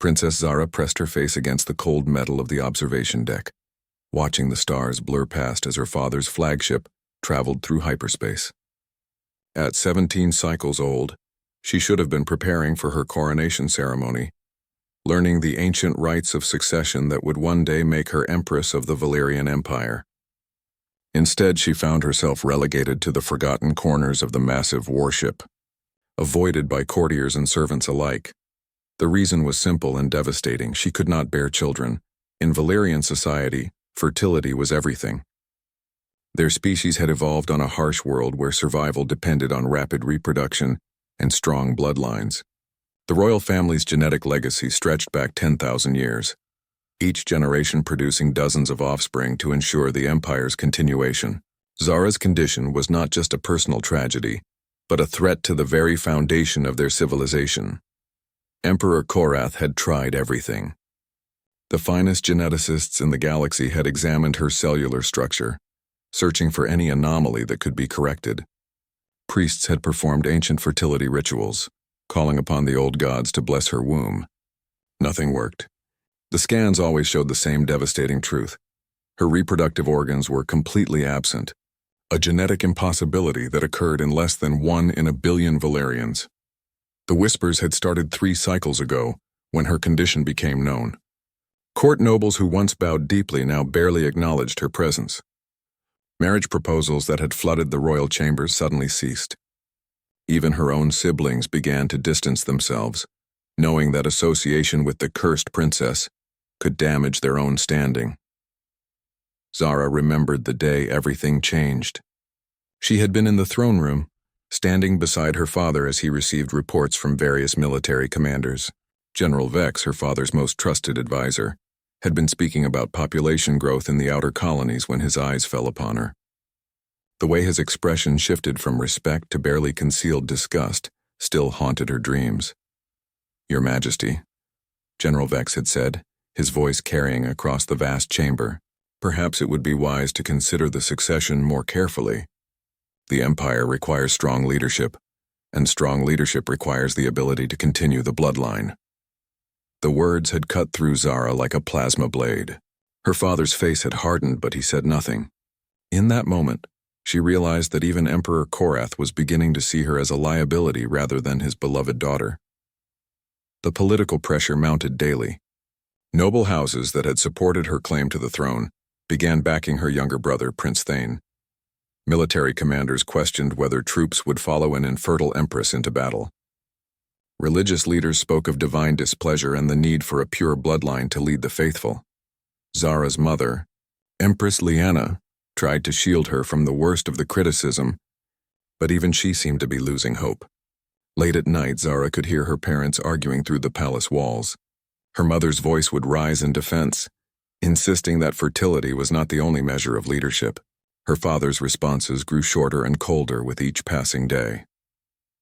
Princess Zara pressed her face against the cold metal of the observation deck, watching the stars blur past as her father's flagship traveled through hyperspace. At 17 cycles old, she should have been preparing for her coronation ceremony, learning the ancient rites of succession that would one day make her empress of the Valyrian Empire. Instead, she found herself relegated to the forgotten corners of the massive warship, avoided by courtiers and servants alike. The reason was simple and devastating. She could not bear children. In Valyrian society, fertility was everything. Their species had evolved on a harsh world where survival depended on rapid reproduction and strong bloodlines. The royal family's genetic legacy stretched back 10,000 years, each generation producing dozens of offspring to ensure the empire's continuation. Zara's condition was not just a personal tragedy, but a threat to the very foundation of their civilization. Emperor Korath had tried everything. The finest geneticists in the galaxy had examined her cellular structure, searching for any anomaly that could be corrected. Priests had performed ancient fertility rituals, calling upon the old gods to bless her womb. Nothing worked. The scans always showed the same devastating truth. Her reproductive organs were completely absent, a genetic impossibility that occurred in less than 1 in a billion Valyrians. The whispers had started 3 cycles ago, when her condition became known. Court nobles who once bowed deeply now barely acknowledged her presence. Marriage proposals that had flooded the royal chambers suddenly ceased. Even her own siblings began to distance themselves, knowing that association with the cursed princess could damage their own standing. Zara remembered the day everything changed. She had been in the throne room, standing beside her father as he received reports from various military commanders. General Vex, her father's most trusted advisor, had been speaking about population growth in the outer colonies when his eyes fell upon her. The way his expression shifted from respect to barely concealed disgust still haunted her dreams. "Your Majesty," General Vex had said, his voice carrying across the vast chamber, "perhaps it would be wise to consider the succession more carefully. The Empire requires strong leadership, and strong leadership requires the ability to continue the bloodline." The words had cut through Zara like a plasma blade. Her father's face had hardened, but he said nothing. In that moment, she realized that even Emperor Korath was beginning to see her as a liability rather than his beloved daughter. The political pressure mounted daily. Noble houses that had supported her claim to the throne began backing her younger brother, Prince Thane. Military commanders questioned whether troops would follow an infertile empress into battle. Religious leaders spoke of divine displeasure and the need for a pure bloodline to lead the faithful. Zara's mother, Empress Lyanna, tried to shield her from the worst of the criticism, but even she seemed to be losing hope. Late at night, Zara could hear her parents arguing through the palace walls. Her mother's voice would rise in defense, insisting that fertility was not the only measure of leadership. Her father's responses grew shorter and colder with each passing day.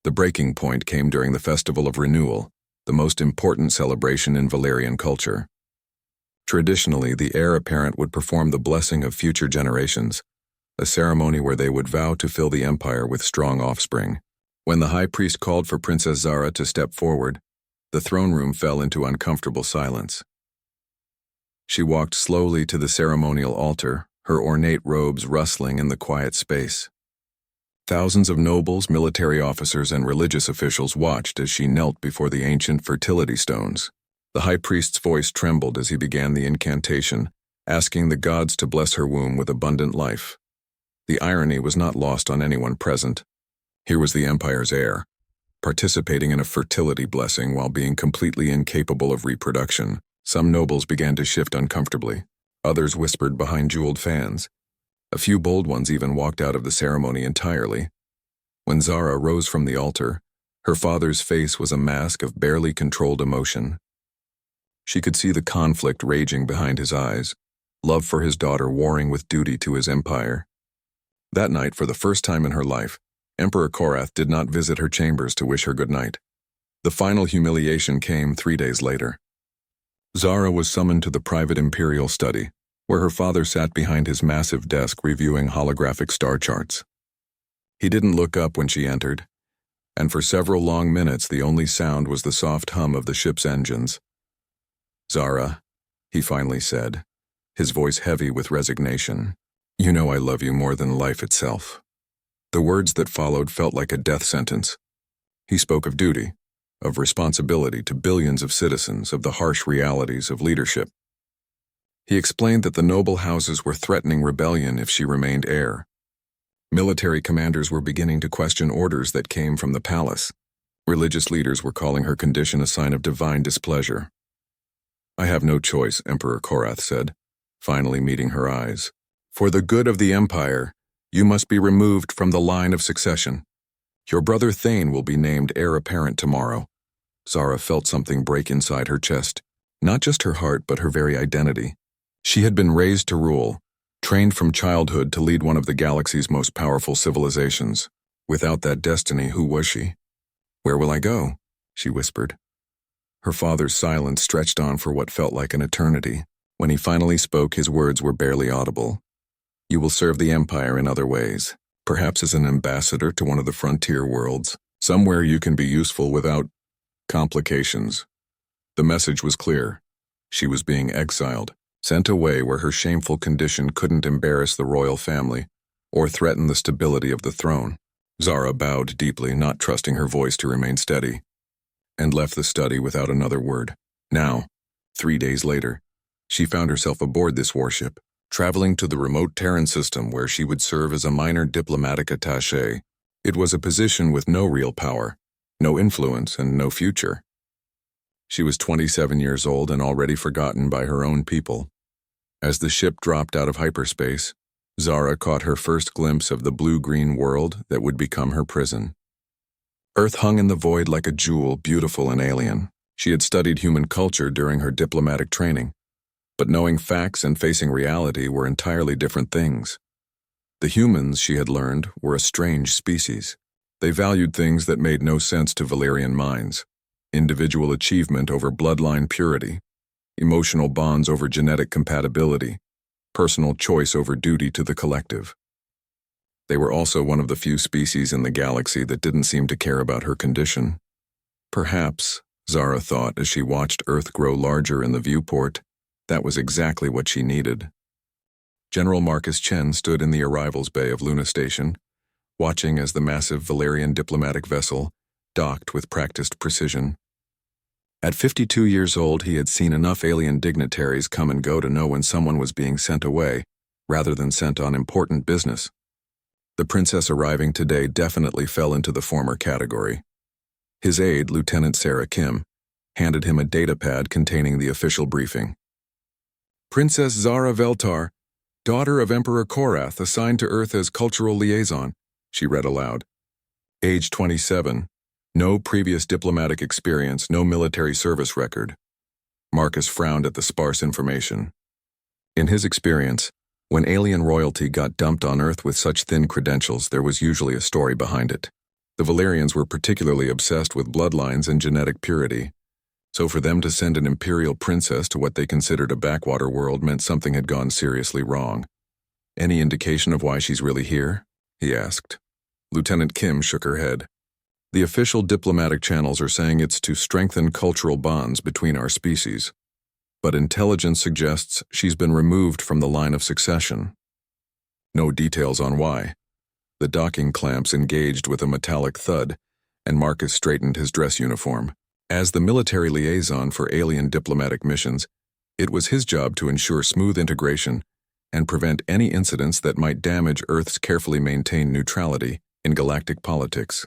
The breaking point came during the Festival of Renewal, the most important celebration in Valyrian culture. Traditionally, the heir apparent would perform the blessing of future generations, a ceremony where they would vow to fill the empire with strong offspring. When the high priest called for Princess Zara to step forward, the throne room fell into uncomfortable silence. She walked slowly to the ceremonial altar, her ornate robes rustling in the quiet space. Thousands of nobles, military officers, and religious officials watched as she knelt before the ancient fertility stones. The high priest's voice trembled as he began the incantation, asking the gods to bless her womb with abundant life. The irony was not lost on anyone present. Here was the empire's heir, participating in a fertility blessing while being completely incapable of reproduction. Some nobles began to shift uncomfortably. Others whispered behind jeweled fans. A few bold ones even walked out of the ceremony entirely. When Zara rose from the altar, her father's face was a mask of barely controlled emotion. She could see the conflict raging behind his eyes, love for his daughter warring with duty to his empire. That night, for the first time in her life, Emperor Korath did not visit her chambers to wish her good night. The final humiliation came 3 days later. Zara was summoned to the private imperial study, where her father sat behind his massive desk reviewing holographic star charts. He didn't look up when she entered, and for several long minutes the only sound was the soft hum of the ship's engines. "Zara," he finally said, his voice heavy with resignation. "You know I love you more than life itself." The words that followed felt like a death sentence. He spoke of duty, of responsibility to billions of citizens, of the harsh realities of leadership. He explained that the noble houses were threatening rebellion if she remained heir. Military commanders were beginning to question orders that came from the palace. Religious leaders were calling her condition a sign of divine displeasure. "I have no choice," Emperor Korath said, finally meeting her eyes. "For the good of the empire, you must be removed from the line of succession. Your brother Thane will be named heir apparent tomorrow." Zara felt something break inside her chest, not just her heart but her very identity. She had been raised to rule, trained from childhood to lead one of the galaxy's most powerful civilizations. Without that destiny, who was she? "Where will I go?" she whispered. Her father's silence stretched on for what felt like an eternity. When he finally spoke, his words were barely audible. "You will serve the Empire in other ways, perhaps as an ambassador to one of the frontier worlds, somewhere you can be useful without complications." The message was clear. She was being exiled, sent away where her shameful condition couldn't embarrass the royal family or threaten the stability of the throne. Zara bowed deeply, not trusting her voice to remain steady, and left the study without another word. Now, 3 days later, she found herself aboard this warship, traveling to the remote Terran system where she would serve as a minor diplomatic attaché. It was a position with no real power, no influence, and no future. She was 27 years old and already forgotten by her own people. As the ship dropped out of hyperspace, Zara caught her first glimpse of the blue-green world that would become her prison. Earth hung in the void like a jewel, beautiful and alien. She had studied human culture during her diplomatic training, but knowing facts and facing reality were entirely different things. The humans, she had learned, were a strange species. They valued things that made no sense to Valyrian minds: individual achievement over bloodline purity, emotional bonds over genetic compatibility, personal choice over duty to the collective. They were also one of the few species in the galaxy that didn't seem to care about her condition. Perhaps, Zara thought as she watched Earth grow larger in the viewport, that was exactly what she needed. General Marcus Chen stood in the arrivals bay of Luna Station, watching as the massive Valyrian diplomatic vessel docked with practiced precision. At 52 years old, he had seen enough alien dignitaries come and go to know when someone was being sent away, rather than sent on important business. The princess arriving today definitely fell into the former category. His aide, Lieutenant Sarah Kim, handed him a datapad containing the official briefing. "Princess Zara Veltar, daughter of Emperor Korath, assigned to Earth as cultural liaison," she read aloud. "Age 27. No previous diplomatic experience, no military service record." Marcus frowned at the sparse information. In his experience, when alien royalty got dumped on Earth with such thin credentials, there was usually a story behind it. The Valyrians were particularly obsessed with bloodlines and genetic purity, so for them to send an imperial princess to what they considered a backwater world meant something had gone seriously wrong. "Any indication of why she's really here?" he asked. Lieutenant Kim shook her head. "The official diplomatic channels are saying it's to strengthen cultural bonds between our species, but intelligence suggests she's been removed from the line of succession. No details on why." The docking clamps engaged with a metallic thud, and Marcus straightened his dress uniform. As the military liaison for alien diplomatic missions, it was his job to ensure smooth integration and prevent any incidents that might damage Earth's carefully maintained neutrality in galactic politics.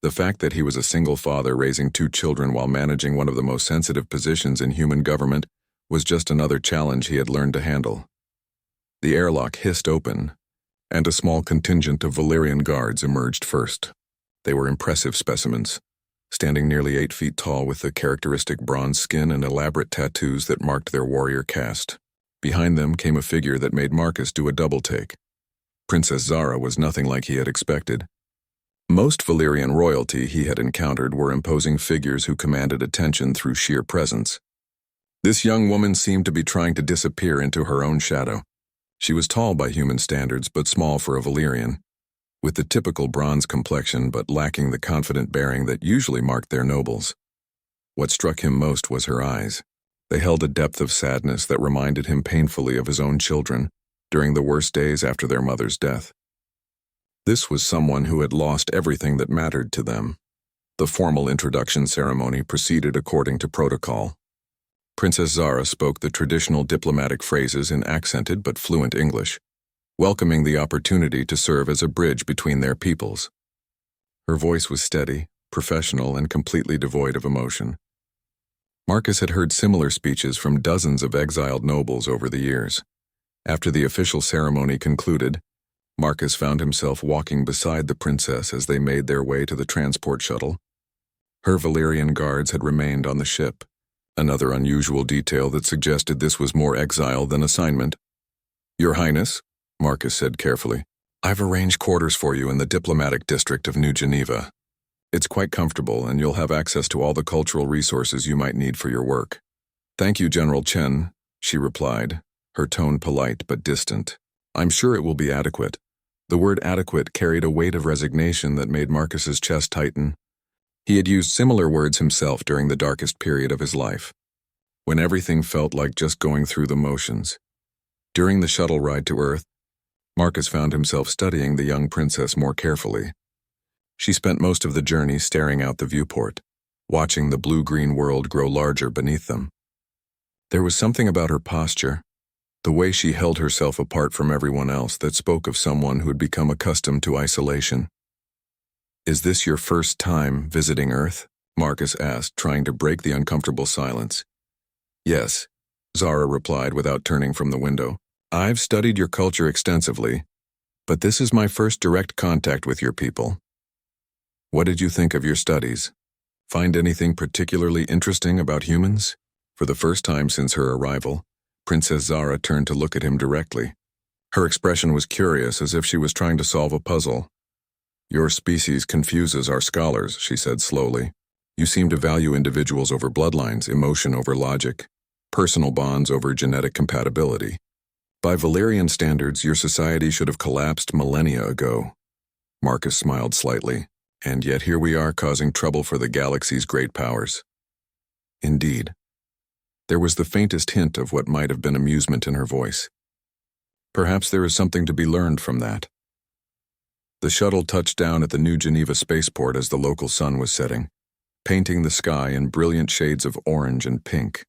The fact that he was a single father raising 2 children while managing one of the most sensitive positions in human government was just another challenge he had learned to handle. The airlock hissed open, and a small contingent of Valyrian guards emerged first. They were impressive specimens, standing nearly 8 feet tall with the characteristic bronze skin and elaborate tattoos that marked their warrior caste. Behind them came a figure that made Marcus do a double take. Princess Zara was nothing like he had expected. Most Valyrian royalty he had encountered were imposing figures who commanded attention through sheer presence. This young woman seemed to be trying to disappear into her own shadow. She was tall by human standards, but small for a Valyrian, with the typical bronze complexion but lacking the confident bearing that usually marked their nobles. What struck him most was her eyes. They held a depth of sadness that reminded him painfully of his own children during the worst days after their mother's death. This was someone who had lost everything that mattered to them. The formal introduction ceremony proceeded according to protocol. Princess Zara spoke the traditional diplomatic phrases in accented but fluent English, welcoming the opportunity to serve as a bridge between their peoples. Her voice was steady, professional, and completely devoid of emotion. Marcus had heard similar speeches from dozens of exiled nobles over the years. After the official ceremony concluded, Marcus found himself walking beside the princess as they made their way to the transport shuttle. Her Valyrian guards had remained on the ship, another unusual detail that suggested this was more exile than assignment. "Your Highness," Marcus said carefully, "I've arranged quarters for you in the diplomatic district of New Geneva. It's quite comfortable, and you'll have access to all the cultural resources you might need for your work." "Thank you, General Chen," she replied, her tone polite but distant. "I'm sure it will be adequate." The word adequate carried a weight of resignation that made Marcus's chest tighten. He had used similar words himself during the darkest period of his life, when everything felt like just going through the motions. During the shuttle ride to Earth, Marcus found himself studying the young princess more carefully. She spent most of the journey staring out the viewport, watching the blue-green world grow larger beneath them. There was something about her posture, the way she held herself apart from everyone else, that spoke of someone who had become accustomed to isolation. "Is this your first time visiting Earth?" Marcus asked, trying to break the uncomfortable silence. "Yes," Zara replied without turning from the window. "I've studied your culture extensively, but this is my first direct contact with your people." "What did you think of your studies? Find anything particularly interesting about humans?" For the first time since her arrival, Princess Zara turned to look at him directly. Her expression was curious, as if she was trying to solve a puzzle. "Your species confuses our scholars," she said slowly. "You seem to value individuals over bloodlines, emotion over logic, personal bonds over genetic compatibility. By Valyrian standards, your society should have collapsed millennia ago." Marcus smiled slightly. "And yet here we are, causing trouble for the galaxy's great powers." Indeed. There was the faintest hint of what might have been amusement in her voice. Perhaps there is something to be learned from that. The shuttle touched down at the New Geneva spaceport as the local sun was setting, painting the sky in brilliant shades of orange and pink.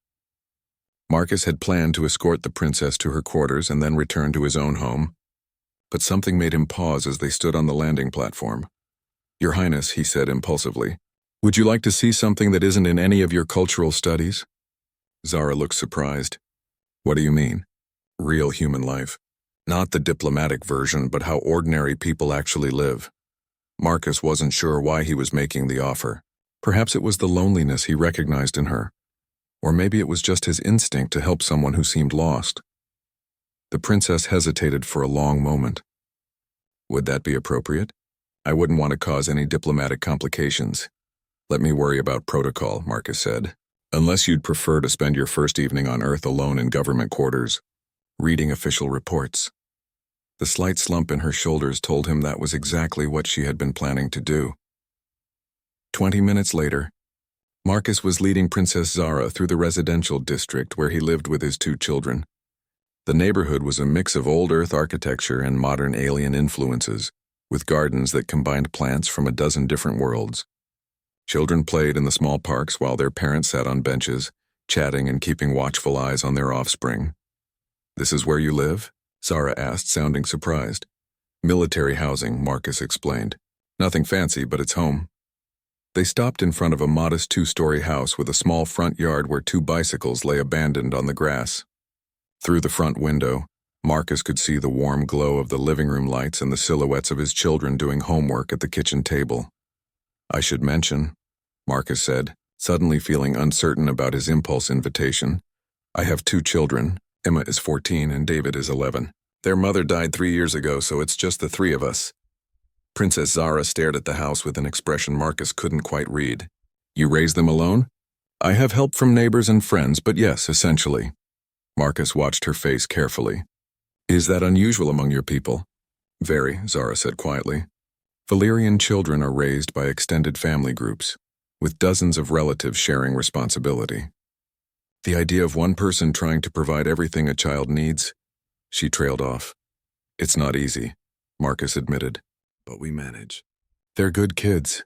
Marcus had planned to escort the princess to her quarters and then return to his own home, but something made him pause as they stood on the landing platform. "Your Highness," he said impulsively, "would you like to see something that isn't in any of your cultural studies?" Zara looked surprised. "What do you mean?" "Real human life. Not the diplomatic version, but how ordinary people actually live." Marcus wasn't sure why he was making the offer. Perhaps it was the loneliness he recognized in her, or maybe it was just his instinct to help someone who seemed lost. The princess hesitated for a long moment. "Would that be appropriate? I wouldn't want to cause any diplomatic complications." "Let me worry about protocol," Marcus said. "Unless you'd prefer to spend your first evening on Earth alone in government quarters, reading official reports." The slight slump in her shoulders told him that was exactly what she had been planning to do. 20 minutes later, Marcus was leading Princess Zara through the residential district where he lived with his 2 children. The neighborhood was a mix of old Earth architecture and modern alien influences, with gardens that combined plants from a dozen different worlds. Children played in the small parks while their parents sat on benches, chatting and keeping watchful eyes on their offspring. "This is where you live?" Zara asked, sounding surprised. "Military housing," Marcus explained. "Nothing fancy, but it's home." They stopped in front of a modest 2-story house with a small front yard where 2 bicycles lay abandoned on the grass. Through the front window, Marcus could see the warm glow of the living room lights and the silhouettes of his children doing homework at the kitchen table. "I should mention," Marcus said, suddenly feeling uncertain about his impulse invitation, "I have 2 children. Emma is 14 and David is 11. Their mother died 3 years ago, so it's just the 3 of us." Princess Zara stared at the house with an expression Marcus couldn't quite read. "You raise them alone?" "I have help from neighbors and friends, but yes, essentially." Marcus watched her face carefully. "Is that unusual among your people?" "Very," Zara said quietly. "Valyrian children are raised by extended family groups, with dozens of relatives sharing responsibility. The idea of one person trying to provide everything a child needs. She trailed off. It's not easy, Marcus admitted, but we manage. They're good kids.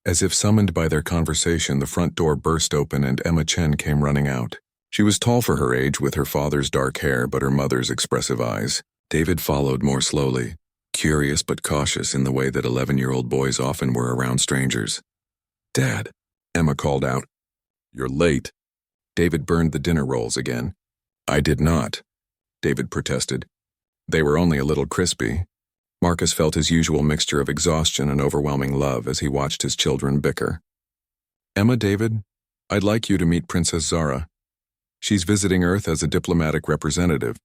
As if summoned by their conversation, the front door burst open and Emma Chen came running out. She was tall for her age, with her father's dark hair but her mother's expressive eyes. David followed more slowly, curious but cautious in the way that 11-year-old boys often were around strangers. "Dad," Emma called out. "You're late." David burned the dinner rolls again. "I did not," David protested. "They were only a little crispy." Marcus felt his usual mixture of exhaustion and overwhelming love as he watched his children bicker. "Emma, David, I'd like you to meet Princess Zara. She's visiting Earth as a diplomatic representative."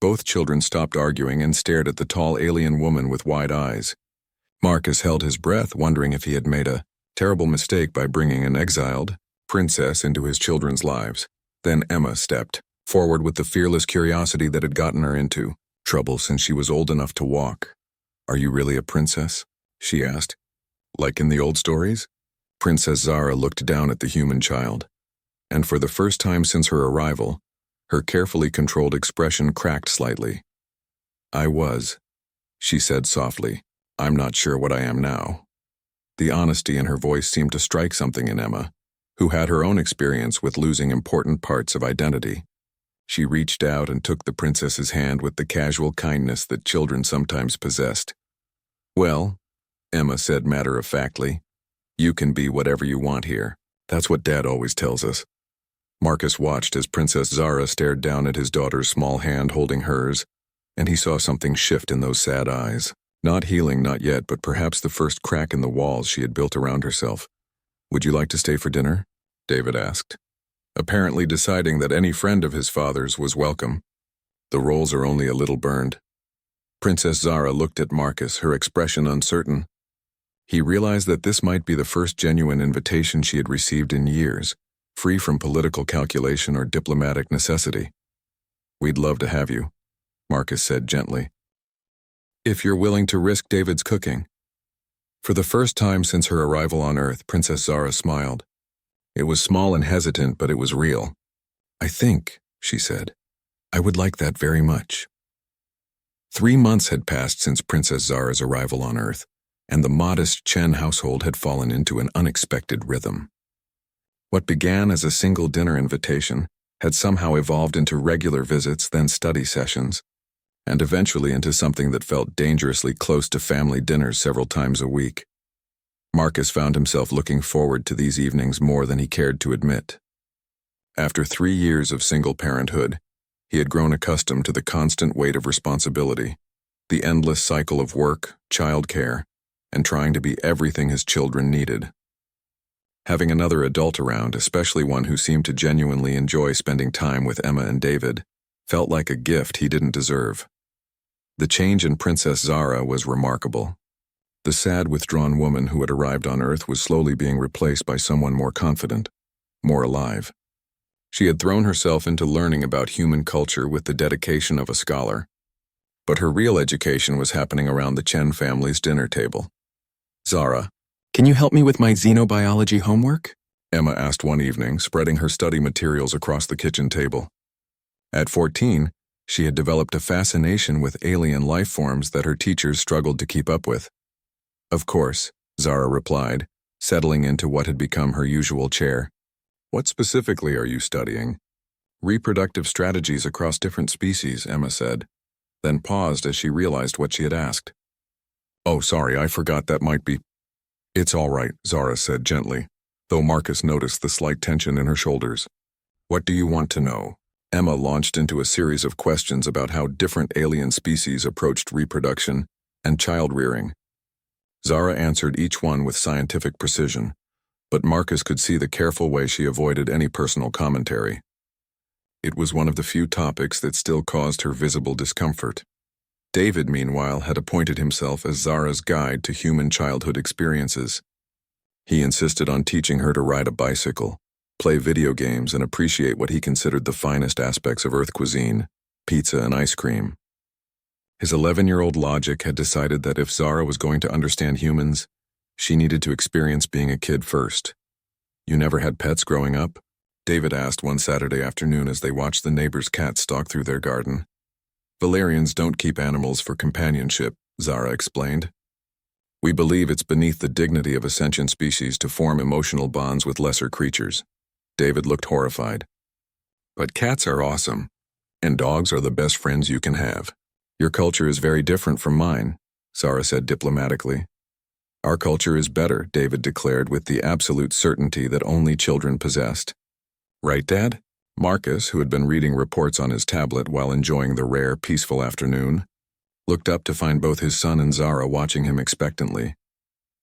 Both children stopped arguing and stared at the tall alien woman with wide eyes. Marcus held his breath, wondering if he had made a terrible mistake by bringing an exiled princess into his children's lives. Then Emma stepped forward with the fearless curiosity that had gotten her into trouble since she was old enough to walk. "Are you really a princess?" she asked. "Like in the old stories?" Princess Zara looked down at the human child, and for the first time since her arrival, her carefully controlled expression cracked slightly. "I was," she said softly. "I'm not sure what I am now." The honesty in her voice seemed to strike something in Emma, who had her own experience with losing important parts of identity. She reached out and took the princess's hand with the casual kindness that children sometimes possessed. "Well," Emma said matter-of-factly, "you can be whatever you want here. That's what Dad always tells us." Marcus watched as Princess Zara stared down at his daughter's small hand holding hers, and he saw something shift in those sad eyes. Not healing, not yet, but perhaps the first crack in the walls she had built around herself. "Would you like to stay for dinner?" David asked, apparently deciding that any friend of his father's was welcome. "The rolls are only a little burned." Princess Zara looked at Marcus, her expression uncertain. He realized that this might be the first genuine invitation she had received in years, free from political calculation or diplomatic necessity. "We'd love to have you," Marcus said gently. "If you're willing to risk David's cooking." For the first time since her arrival on Earth, Princess Zara smiled. It was small and hesitant, but it was real. "I think," she said, "I would like that very much." 3 months had passed since Princess Zara's arrival on Earth, and the modest Chen household had fallen into an unexpected rhythm. What began as a single dinner invitation had somehow evolved into regular visits, then study sessions, and eventually into something that felt dangerously close to family dinners several times a week. Marcus found himself looking forward to these evenings more than he cared to admit. After 3 years of single parenthood, he had grown accustomed to the constant weight of responsibility, the endless cycle of work, childcare, and trying to be everything his children needed. Having another adult around, especially one who seemed to genuinely enjoy spending time with Emma and David, felt like a gift he didn't deserve. The change in Princess Zara was remarkable. The sad, withdrawn woman who had arrived on Earth was slowly being replaced by someone more confident, more alive. She had thrown herself into learning about human culture with the dedication of a scholar. But her real education was happening around the Chen family's dinner table. "Zara, can you help me with my xenobiology homework?" Emma asked one evening, spreading her study materials across the kitchen table. At 14, she had developed a fascination with alien life forms that her teachers struggled to keep up with. "Of course," Zara replied, settling into what had become her usual chair. "What specifically are you studying?" "Reproductive strategies across different species," Emma said, then paused as she realized what she had asked. "Oh, sorry, I forgot that might be—" "It's all right," Zara said gently, though Marcus noticed the slight tension in her shoulders. "What do you want to know?" Emma launched into a series of questions about how different alien species approached reproduction and child-rearing. Zara answered each one with scientific precision, but Marcus could see the careful way she avoided any personal commentary. It was one of the few topics that still caused her visible discomfort. David, meanwhile, had appointed himself as Zara's guide to human childhood experiences. He insisted on teaching her to ride a bicycle, play video games, and appreciate what he considered the finest aspects of Earth cuisine, pizza and ice cream. His 11-year-old logic had decided that if Zara was going to understand humans, she needed to experience being a kid first. "You never had pets growing up?" David asked one Saturday afternoon as they watched the neighbor's cat stalk through their garden. Valerians don't keep animals for companionship, Zara explained. We believe it's beneath the dignity of a sentient species to form emotional bonds with lesser creatures. David looked horrified. But cats are awesome, and dogs are the best friends you can have. Your culture is very different from mine, Zara said diplomatically. Our culture is better, David declared with the absolute certainty that only children possessed. Right, Dad? Marcus, who had been reading reports on his tablet while enjoying the rare, peaceful afternoon, looked up to find both his son and Zara watching him expectantly.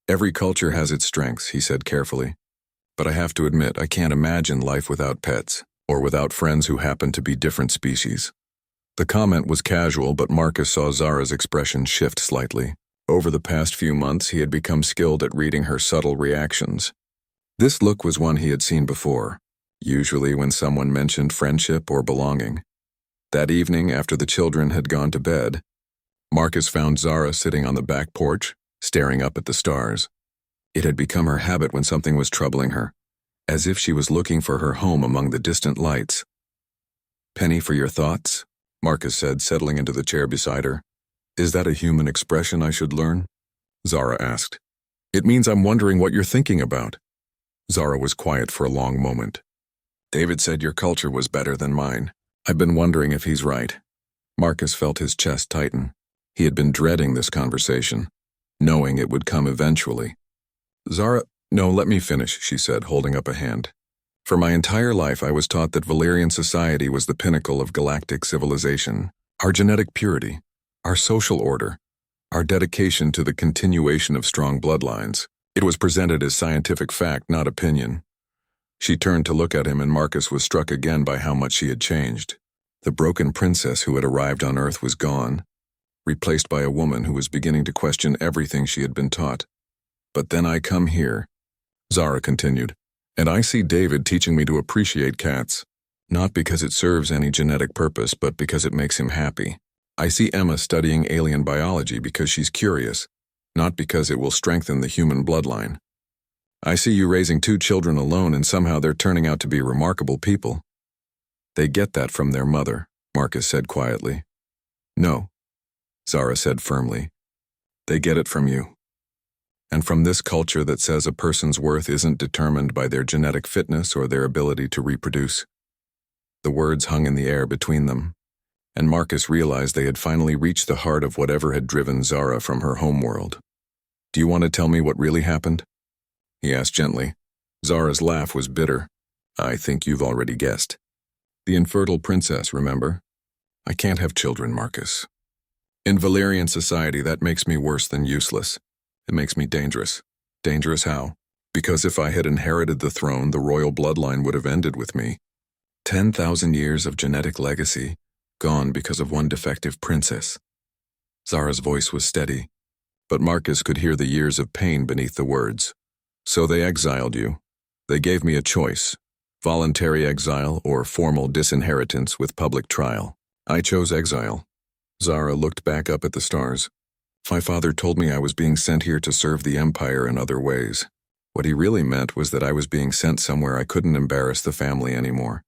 Every culture has its strengths, he said carefully. But I have to admit, I can't imagine life without pets, or without friends who happen to be different species. The comment was casual, but Marcus saw Zara's expression shift slightly. Over the past few months, he had become skilled at reading her subtle reactions. This look was one he had seen before, usually when someone mentioned friendship or belonging. That evening, after the children had gone to bed, Marcus found Zara sitting on the back porch, staring up at the stars. It had become her habit when something was troubling her, as if she was looking for her home among the distant lights. "Penny for your thoughts?" Marcus said, settling into the chair beside her. "Is that a human expression I should learn?" Zara asked. "It means I'm wondering what you're thinking about." Zara was quiet for a long moment. "David said your culture was better than mine. I've been wondering if he's right." Marcus felt his chest tighten. He had been dreading this conversation, knowing it would come eventually. "Zara, no, let me finish," she said, holding up a hand. "For my entire life I was taught that Valerian society was the pinnacle of galactic civilization, our genetic purity, our social order, our dedication to the continuation of strong bloodlines. It was presented as scientific fact, not opinion." She turned to look at him, and Marcus was struck again by how much she had changed. The broken princess who had arrived on Earth was gone, replaced by a woman who was beginning to question everything she had been taught. "But then I come here," Zara continued, "and I see David teaching me to appreciate cats, not because it serves any genetic purpose, but because it makes him happy. I see Emma studying alien biology because she's curious, not because it will strengthen the human bloodline. I see you raising 2 children alone, and somehow they're turning out to be remarkable people." "They get that from their mother," Marcus said quietly. "No," Zara said firmly. "They get it from you. And from this culture that says a person's worth isn't determined by their genetic fitness or their ability to reproduce." The words hung in the air between them, and Marcus realized they had finally reached the heart of whatever had driven Zara from her homeworld. "Do you want to tell me what really happened?" he asked gently. Zara's laugh was bitter. "I think you've already guessed. The infertile princess, remember? I can't have children, Marcus. In Valerian society, that makes me worse than useless. It makes me dangerous. Dangerous how? Because if I had inherited the throne, the royal bloodline would have ended with me. 10,000 years of genetic legacy, gone because of one defective princess." Zara's voice was steady, but Marcus could hear the years of pain beneath the words. "So they exiled you. They gave me a choice, voluntary exile or formal disinheritance with public trial. I chose exile." Zara looked back up at the stars. "My father told me I was being sent here to serve the Empire in other ways. What he really meant was that I was being sent somewhere I couldn't embarrass the family anymore."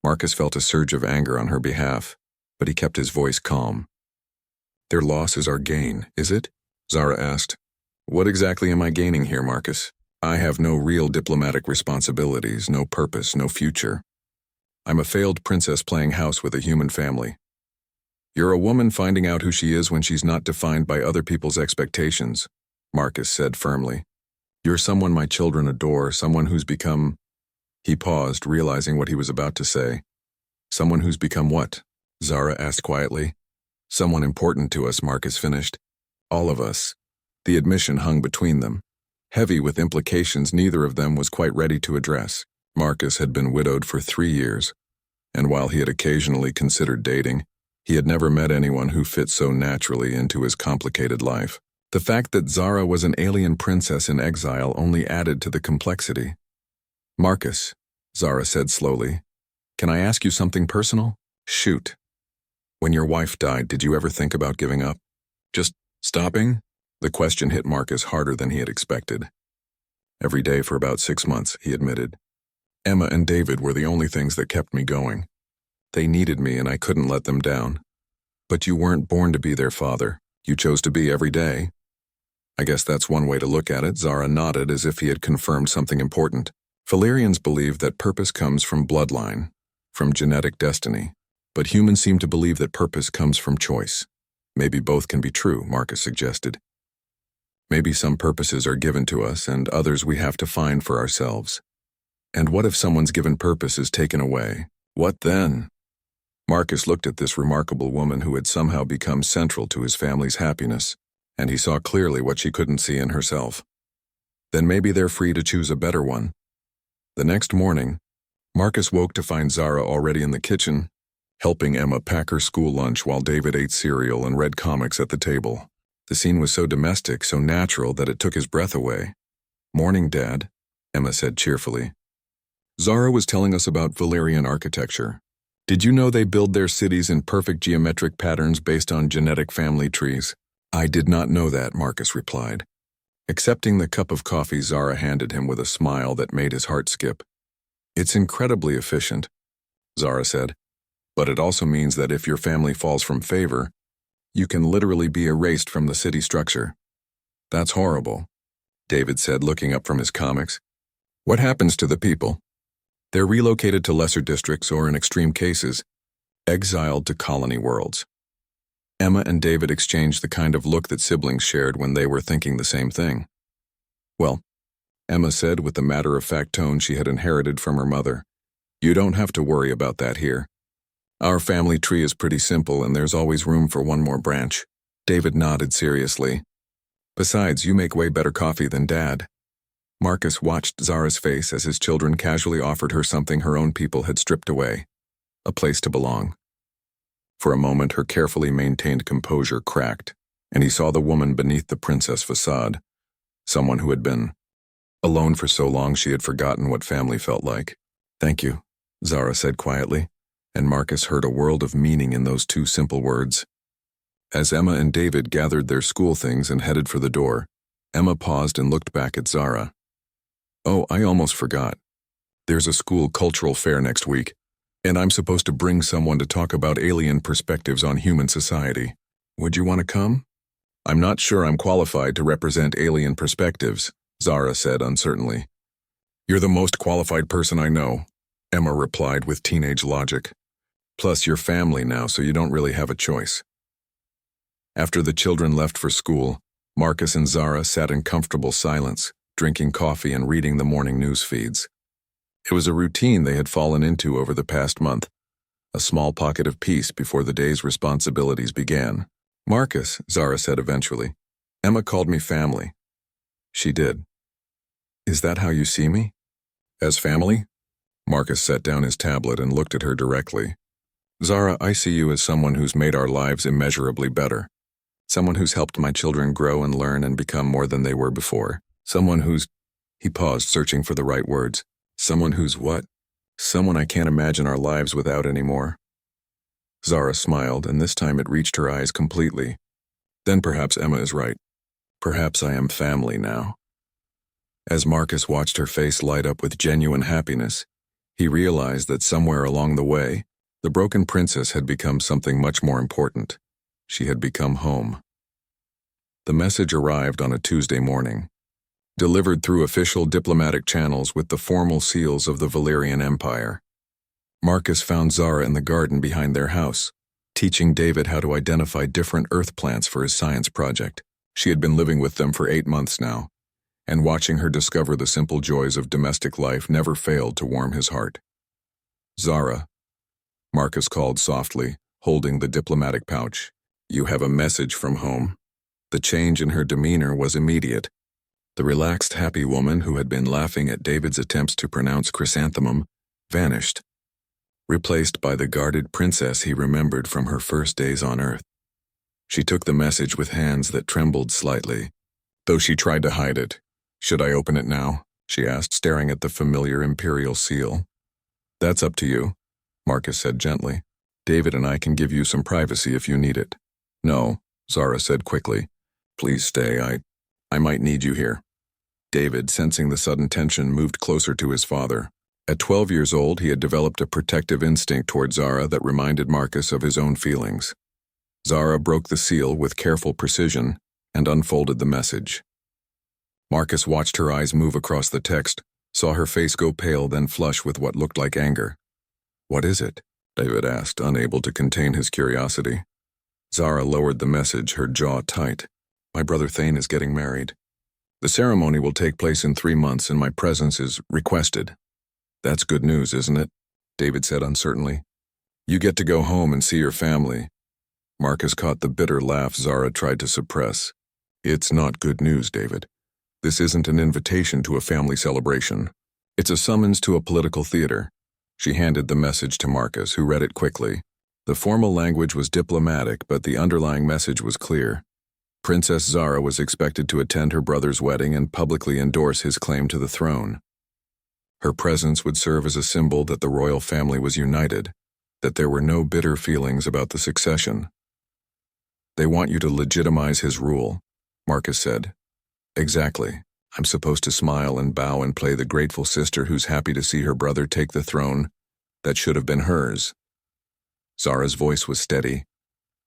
Marcus felt a surge of anger on her behalf, but he kept his voice calm. "Their loss is our gain, is it?" Zara asked. "What exactly am I gaining here, Marcus? I have no real diplomatic responsibilities, no purpose, no future. I'm a failed princess playing house with a human family. You're a woman finding out who she is when she's not defined by other people's expectations," Marcus said firmly. "You're someone my children adore, someone who's become—" He paused, realizing what he was about to say. "Someone who's become what?" Zara asked quietly. "Someone important to us," Marcus finished. "All of us." The admission hung between them, heavy with implications neither of them was quite ready to address. Marcus had been widowed for 3 years, and while he had occasionally considered dating, he had never met anyone who fit so naturally into his complicated life. The fact that Zara was an alien princess in exile only added to the complexity. "Marcus," Zara said slowly, "can I ask you something personal?" "Shoot." "When your wife died, did you ever think about giving up? Just stopping?" The question hit Marcus harder than he had expected. "Every day for about 6 months," he admitted. Emma and David were the only things that kept me going. They needed me and I couldn't let them down. But you weren't born to be their father. You chose to be every day. I guess that's one way to look at it. Zara nodded as if he had confirmed something important. Valyrians believe that purpose comes from bloodline, from genetic destiny. But humans seem to believe that purpose comes from choice. Maybe both can be true, Marcus suggested. Maybe some purposes are given to us and others we have to find for ourselves. And what if someone's given purpose is taken away? What then? Marcus looked at this remarkable woman who had somehow become central to his family's happiness, and he saw clearly what she couldn't see in herself. Then maybe they're free to choose a better one. The next morning, Marcus woke to find Zara already in the kitchen, helping Emma pack her school lunch while David ate cereal and read comics at the table. The scene was so domestic, so natural that it took his breath away. "Morning, Dad," Emma said cheerfully. Zara was telling us about Valyrian architecture. Did you know they build their cities in perfect geometric patterns based on genetic family trees? I did not know that, Marcus replied. Accepting the cup of coffee Zara handed him with a smile that made his heart skip. It's incredibly efficient, Zara said, but it also means that if your family falls from favor, you can literally be erased from the city structure. That's horrible, David said, looking up from his comics. What happens to the people? They're relocated to lesser districts or, in extreme cases, exiled to colony worlds. Emma and David exchanged the kind of look that siblings shared when they were thinking the same thing. Well, Emma said with the matter-of-fact tone she had inherited from her mother, you don't have to worry about that here. Our family tree is pretty simple and there's always room for one more branch. David nodded seriously. Besides, you make way better coffee than Dad. Marcus watched Zara's face as his children casually offered her something her own people had stripped away. A place to belong. For a moment, her carefully maintained composure cracked, and he saw the woman beneath the princess facade. Someone who had been alone for so long she had forgotten what family felt like. Thank you, Zara said quietly, and Marcus heard a world of meaning in those two simple words. As Emma and David gathered their school things and headed for the door, Emma paused and looked back at Zara. Oh, I almost forgot. There's a school cultural fair next week, and I'm supposed to bring someone to talk about alien perspectives on human society. Would you want to come? I'm not sure I'm qualified to represent alien perspectives, Zara said uncertainly. You're the most qualified person I know, Emma replied with teenage logic. Plus, you're family now, so you don't really have a choice. After the children left for school, Marcus and Zara sat in comfortable silence, drinking coffee and reading the morning news feeds. It was a routine they had fallen into over the past month, a small pocket of peace before the day's responsibilities began. Marcus, Zara said eventually, Emma called me family. She did. Is that how you see me? As family? Marcus set down his tablet and looked at her directly. Zara, I see you as someone who's made our lives immeasurably better. Someone who's helped my children grow and learn and become more than they were before. Someone who's... He paused, searching for the right words. Someone who's what? Someone I can't imagine our lives without anymore. Zara smiled, and this time it reached her eyes completely. Then perhaps Emma is right. Perhaps I am family now. As Marcus watched her face light up with genuine happiness, he realized that somewhere along the way, the broken princess had become something much more important. She had become home. The message arrived on a Tuesday morning, delivered through official diplomatic channels with the formal seals of the Valyrian Empire. Marcus found Zara in the garden behind their house, teaching David how to identify different earth plants for his science project. She had been living with them for 8 months now, and watching her discover the simple joys of domestic life never failed to warm his heart. Zara, Marcus called softly, holding the diplomatic pouch. You have a message from home. The change in her demeanor was immediate. The relaxed, happy woman who had been laughing at David's attempts to pronounce chrysanthemum vanished, replaced by the guarded princess he remembered from her first days on Earth. She took the message with hands that trembled slightly, though she tried to hide it. Should I open it now? She asked, staring at the familiar imperial seal. That's up to you, Marcus said gently. David and I can give you some privacy if you need it. No, Zara said quickly. Please stay, I might need you here. David, sensing the sudden tension, moved closer to his father. At 12 years old, he had developed a protective instinct toward Zara that reminded Marcus of his own feelings. Zara broke the seal with careful precision and unfolded the message. Marcus watched her eyes move across the text, saw her face go pale, then flush with what looked like anger. "What is it?" David asked, unable to contain his curiosity. Zara lowered the message, her jaw tight. "My brother Thane is getting married. The ceremony will take place in 3 months and my presence is requested." "That's good news, isn't it?" David said uncertainly. "You get to go home and see your family." Marcus caught the bitter laugh Zara tried to suppress. "It's not good news, David. This isn't an invitation to a family celebration. It's a summons to a political theater." She handed the message to Marcus, who read it quickly. The formal language was diplomatic, but the underlying message was clear. Princess Zara was expected to attend her brother's wedding and publicly endorse his claim to the throne. Her presence would serve as a symbol that the royal family was united, that there were no bitter feelings about the succession. "They want you to legitimize his rule," Marcus said. "Exactly. I'm supposed to smile and bow and play the grateful sister who's happy to see her brother take the throne that should have been hers." Zara's voice was steady,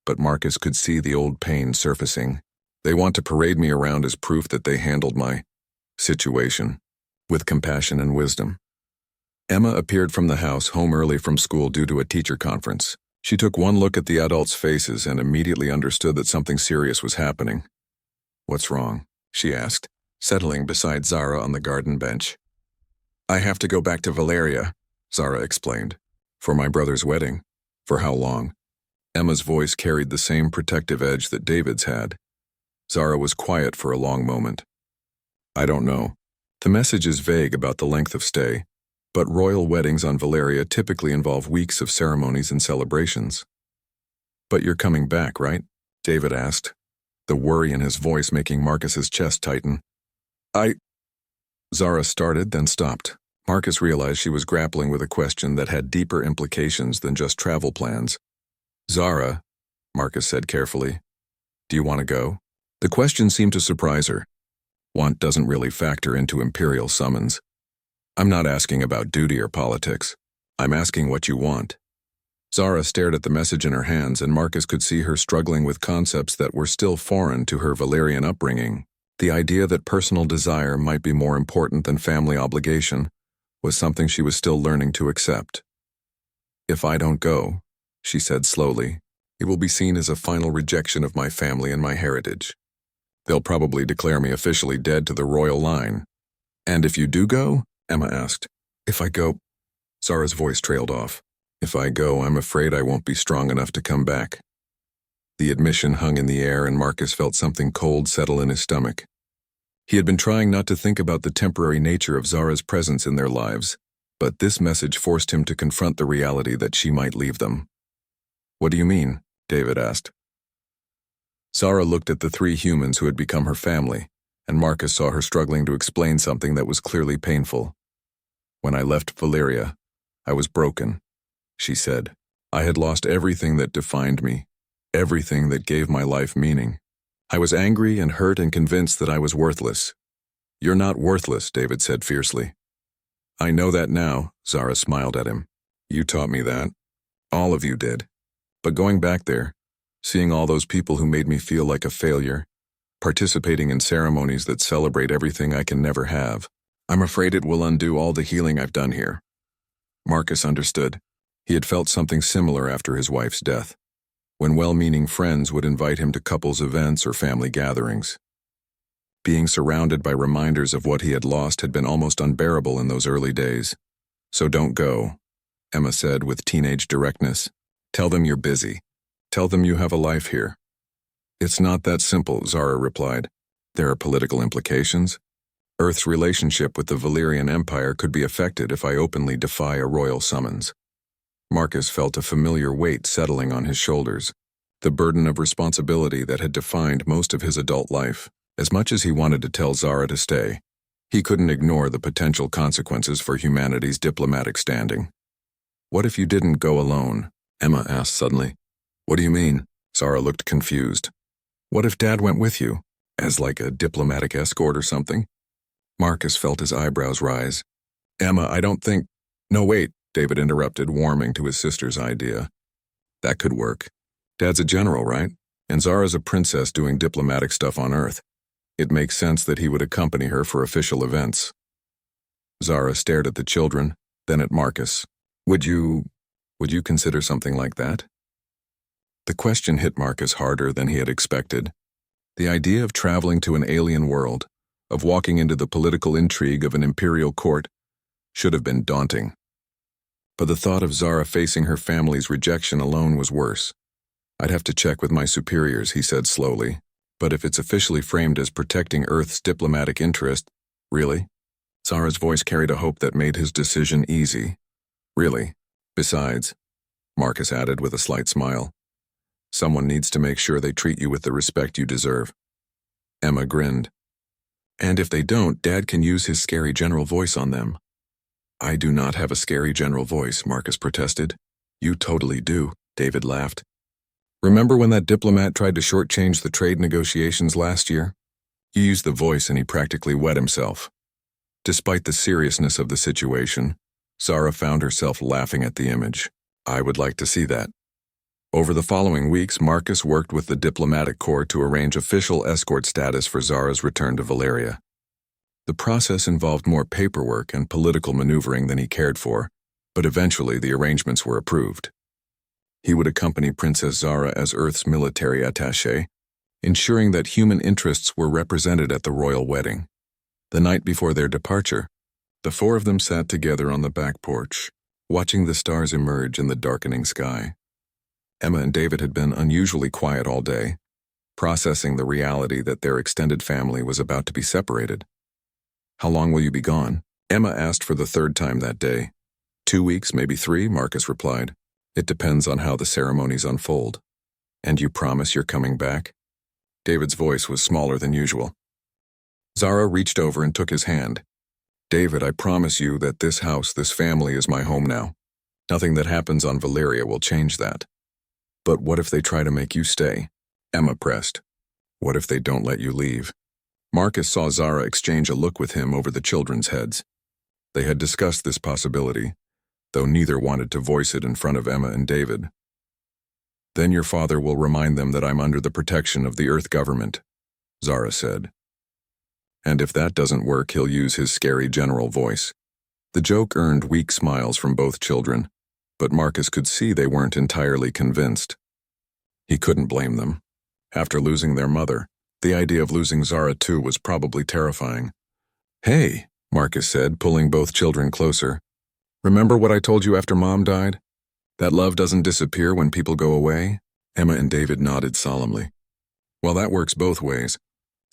but Marcus could see the old pain surfacing. "They want to parade me around as proof that they handled my situation with compassion and wisdom." Emma appeared from the house, home early from school due to a teacher conference. She took one look at the adults' faces and immediately understood that something serious was happening. "What's wrong?" she asked, settling beside Zara on the garden bench. "I have to go back to Valeria," Zara explained. "For my brother's wedding." "For how long?" Emma's voice carried the same protective edge that David's had. Zara was quiet for a long moment. "I don't know. The message is vague about the length of stay, but royal weddings on Valeria typically involve weeks of ceremonies and celebrations." "But you're coming back, right?" David asked, the worry in his voice making Marcus's chest tighten. Zara started, then stopped. Marcus realized she was grappling with a question that had deeper implications than just travel plans. "Zara," Marcus said carefully, "do you want to go?" The question seemed to surprise her. Want doesn't really factor into imperial summons. "I'm not asking about duty or politics. I'm asking what you want." Zara stared at the message in her hands, and Marcus could see her struggling with concepts that were still foreign to her Valerian upbringing. The idea that personal desire might be more important than family obligation was something she was still learning to accept. "If I don't go," she said slowly, "it will be seen as a final rejection of my family and my heritage. They'll probably declare me officially dead to the royal line." "And if you do go?" Emma asked. "If I go," Zara's voice trailed off. "If I go, I'm afraid I won't be strong enough to come back." The admission hung in the air, and Marcus felt something cold settle in his stomach. He had been trying not to think about the temporary nature of Zara's presence in their lives, but this message forced him to confront the reality that she might leave them. "What do you mean?" David asked. Zara looked at the 3 humans who had become her family, and Marcus saw her struggling to explain something that was clearly painful. "When I left Valeria, I was broken," she said. "I had lost everything that defined me, everything that gave my life meaning. I was angry and hurt and convinced that I was worthless." "You're not worthless," David said fiercely. "I know that now," Zara smiled at him. "You taught me that. All of you did. But going back there, seeing all those people who made me feel like a failure, participating in ceremonies that celebrate everything I can never have, I'm afraid it will undo all the healing I've done here." Marcus understood. He had felt something similar after his wife's death, when well-meaning friends would invite him to couples events or family gatherings. Being surrounded by reminders of what he had lost had been almost unbearable in those early days. "So don't go," Emma said with teenage directness. "Tell them you're busy. Tell them you have a life here." "It's not that simple," Zara replied. "There are political implications. Earth's relationship with the Valerian Empire could be affected if I openly defy a royal summons." Marcus felt a familiar weight settling on his shoulders, the burden of responsibility that had defined most of his adult life. As much as he wanted to tell Zara to stay, he couldn't ignore the potential consequences for humanity's diplomatic standing. "What if you didn't go alone?" Emma asked suddenly. "What do you mean?" Zara looked confused. "What if Dad went with you, as like a diplomatic escort or something?" Marcus felt his eyebrows rise. "Emma, I don't think..." No, wait, David interrupted, warming to his sister's idea. That could work. Dad's a general, right? And Zara's a princess doing diplomatic stuff on Earth. It makes sense that he would accompany her for official events. Zara stared at the children, then at Marcus. Would you consider something like that? The question hit Marcus harder than he had expected. The idea of traveling to an alien world, of walking into the political intrigue of an imperial court, should have been daunting. But the thought of Zara facing her family's rejection alone was worse. I'd have to check with my superiors, he said slowly. But if it's officially framed as protecting Earth's diplomatic interest, really? Zara's voice carried a hope that made his decision easy. Really? Besides, Marcus added with a slight smile, someone needs to make sure they treat you with the respect you deserve. Emma grinned. And if they don't, Dad can use his scary general voice on them. I do not have a scary general voice, Marcus protested. You totally do, David laughed. Remember when that diplomat tried to shortchange the trade negotiations last year? You used the voice and he practically wet himself. Despite the seriousness of the situation, Zara found herself laughing at the image. I would like to see that. Over the following weeks, Marcus worked with the diplomatic corps to arrange official escort status for Zara's return to Valeria. The process involved more paperwork and political maneuvering than he cared for, but eventually the arrangements were approved. He would accompany Princess Zara as Earth's military attaché, ensuring that human interests were represented at the royal wedding. The night before their departure, the four of them sat together on the back porch, watching the stars emerge in the darkening sky. Emma and David had been unusually quiet all day, processing the reality that their extended family was about to be separated. How long will you be gone? Emma asked for the third time that day. 2 weeks, maybe 3, Marcus replied. It depends on how the ceremonies unfold. And you promise you're coming back? David's voice was smaller than usual. Zara reached over and took his hand. David, I promise you that this house, this family is my home now. Nothing that happens on Valeria will change that. But what if they try to make you stay? Emma pressed. What if they don't let you leave? Marcus saw Zara exchange a look with him over the children's heads. They had discussed this possibility, though neither wanted to voice it in front of Emma and David. Then your father will remind them that I'm under the protection of the Earth government, Zara said. And if that doesn't work, he'll use his scary general voice. The joke earned weak smiles from both children, but Marcus could see they weren't entirely convinced. He couldn't blame them. After losing their mother, the idea of losing Zara too was probably terrifying. Hey, Marcus said, pulling both children closer. Remember what I told you after Mom died? That love doesn't disappear when people go away? Emma and David nodded solemnly. Well, that works both ways.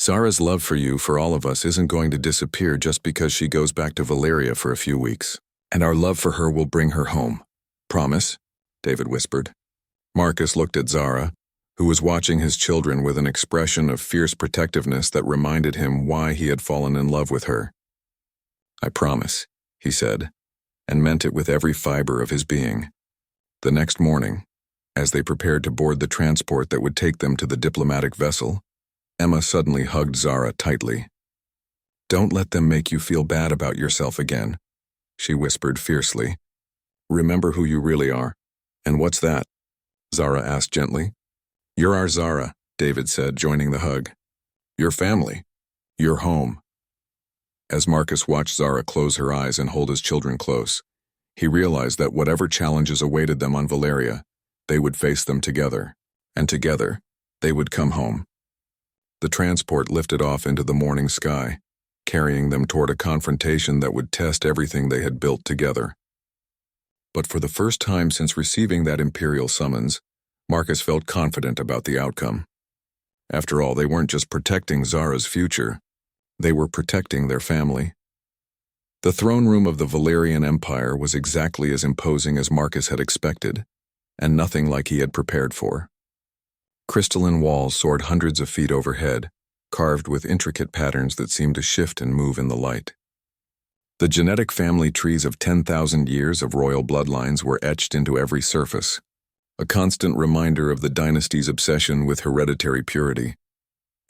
Zara's love for you, for all of us, isn't going to disappear just because she goes back to Valeria for a few weeks. And our love for her will bring her home. Promise? David whispered. Marcus looked at Zara, who was watching his children with an expression of fierce protectiveness that reminded him why he had fallen in love with her. I promise, he said, and meant it with every fiber of his being. The next morning, as they prepared to board the transport that would take them to the diplomatic vessel, Emma suddenly hugged Zara tightly. Don't let them make you feel bad about yourself again, she whispered fiercely. Remember who you really are. And what's that? Zara asked gently. You're our Zara, David said, joining the hug. Your family. Your home. As Marcus watched Zara close her eyes and hold his children close, he realized that whatever challenges awaited them on Valeria, they would face them together, and together, they would come home. The transport lifted off into the morning sky, carrying them toward a confrontation that would test everything they had built together. But for the first time since receiving that imperial summons, Marcus felt confident about the outcome. After all, they weren't just protecting Zara's future, they were protecting their family. The throne room of the Valerian Empire was exactly as imposing as Marcus had expected, and nothing like he had prepared for. Crystalline walls soared hundreds of feet overhead, carved with intricate patterns that seemed to shift and move in the light. The genetic family trees of 10,000 years of royal bloodlines were etched into every surface, a constant reminder of the dynasty's obsession with hereditary purity.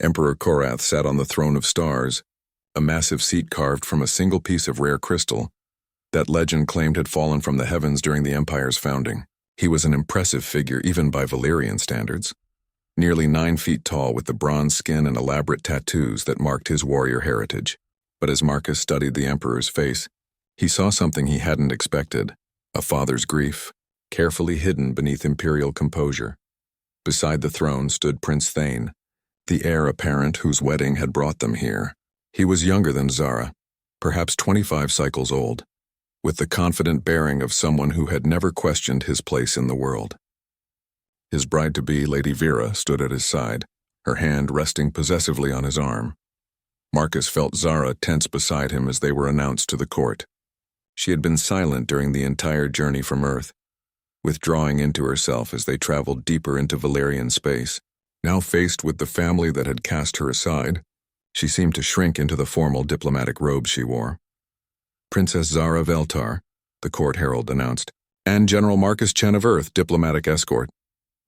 Emperor Korath sat on the throne of stars, a massive seat carved from a single piece of rare crystal, that legend claimed had fallen from the heavens during the Empire's founding. He was an impressive figure even by Valyrian standards. Nearly 9 feet tall with the bronze skin and elaborate tattoos that marked his warrior heritage. But as Marcus studied the Emperor's face, he saw something he hadn't expected, a father's grief, carefully hidden beneath imperial composure. Beside the throne stood Prince Thane, the heir apparent whose wedding had brought them here. He was younger than Zara, perhaps 25 cycles old, with the confident bearing of someone who had never questioned his place in the world. His bride-to-be, Lady Vera, stood at his side, her hand resting possessively on his arm. Marcus felt Zara tense beside him as they were announced to the court. She had been silent during the entire journey from Earth, withdrawing into herself as they traveled deeper into Valyrian space. Now faced with the family that had cast her aside, she seemed to shrink into the formal diplomatic robe she wore. Princess Zara Veltar, the court herald announced, and General Marcus Chen of Earth, diplomatic escort.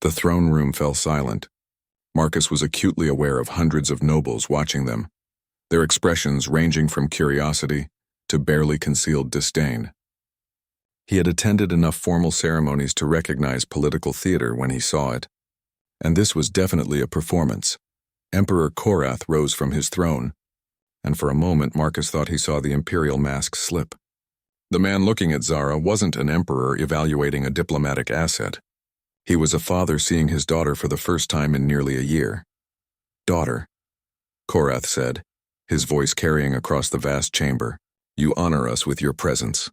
The throne room fell silent. Marcus was acutely aware of hundreds of nobles watching them, their expressions ranging from curiosity to barely concealed disdain. He had attended enough formal ceremonies to recognize political theater when he saw it, and this was definitely a performance. Emperor Korath rose from his throne, and for a moment Marcus thought he saw the imperial mask slip. The man looking at Zara wasn't an emperor evaluating a diplomatic asset. He was a father seeing his daughter for the first time in nearly a year. "Daughter," Korath said, his voice carrying across the vast chamber, "you honor us with your presence."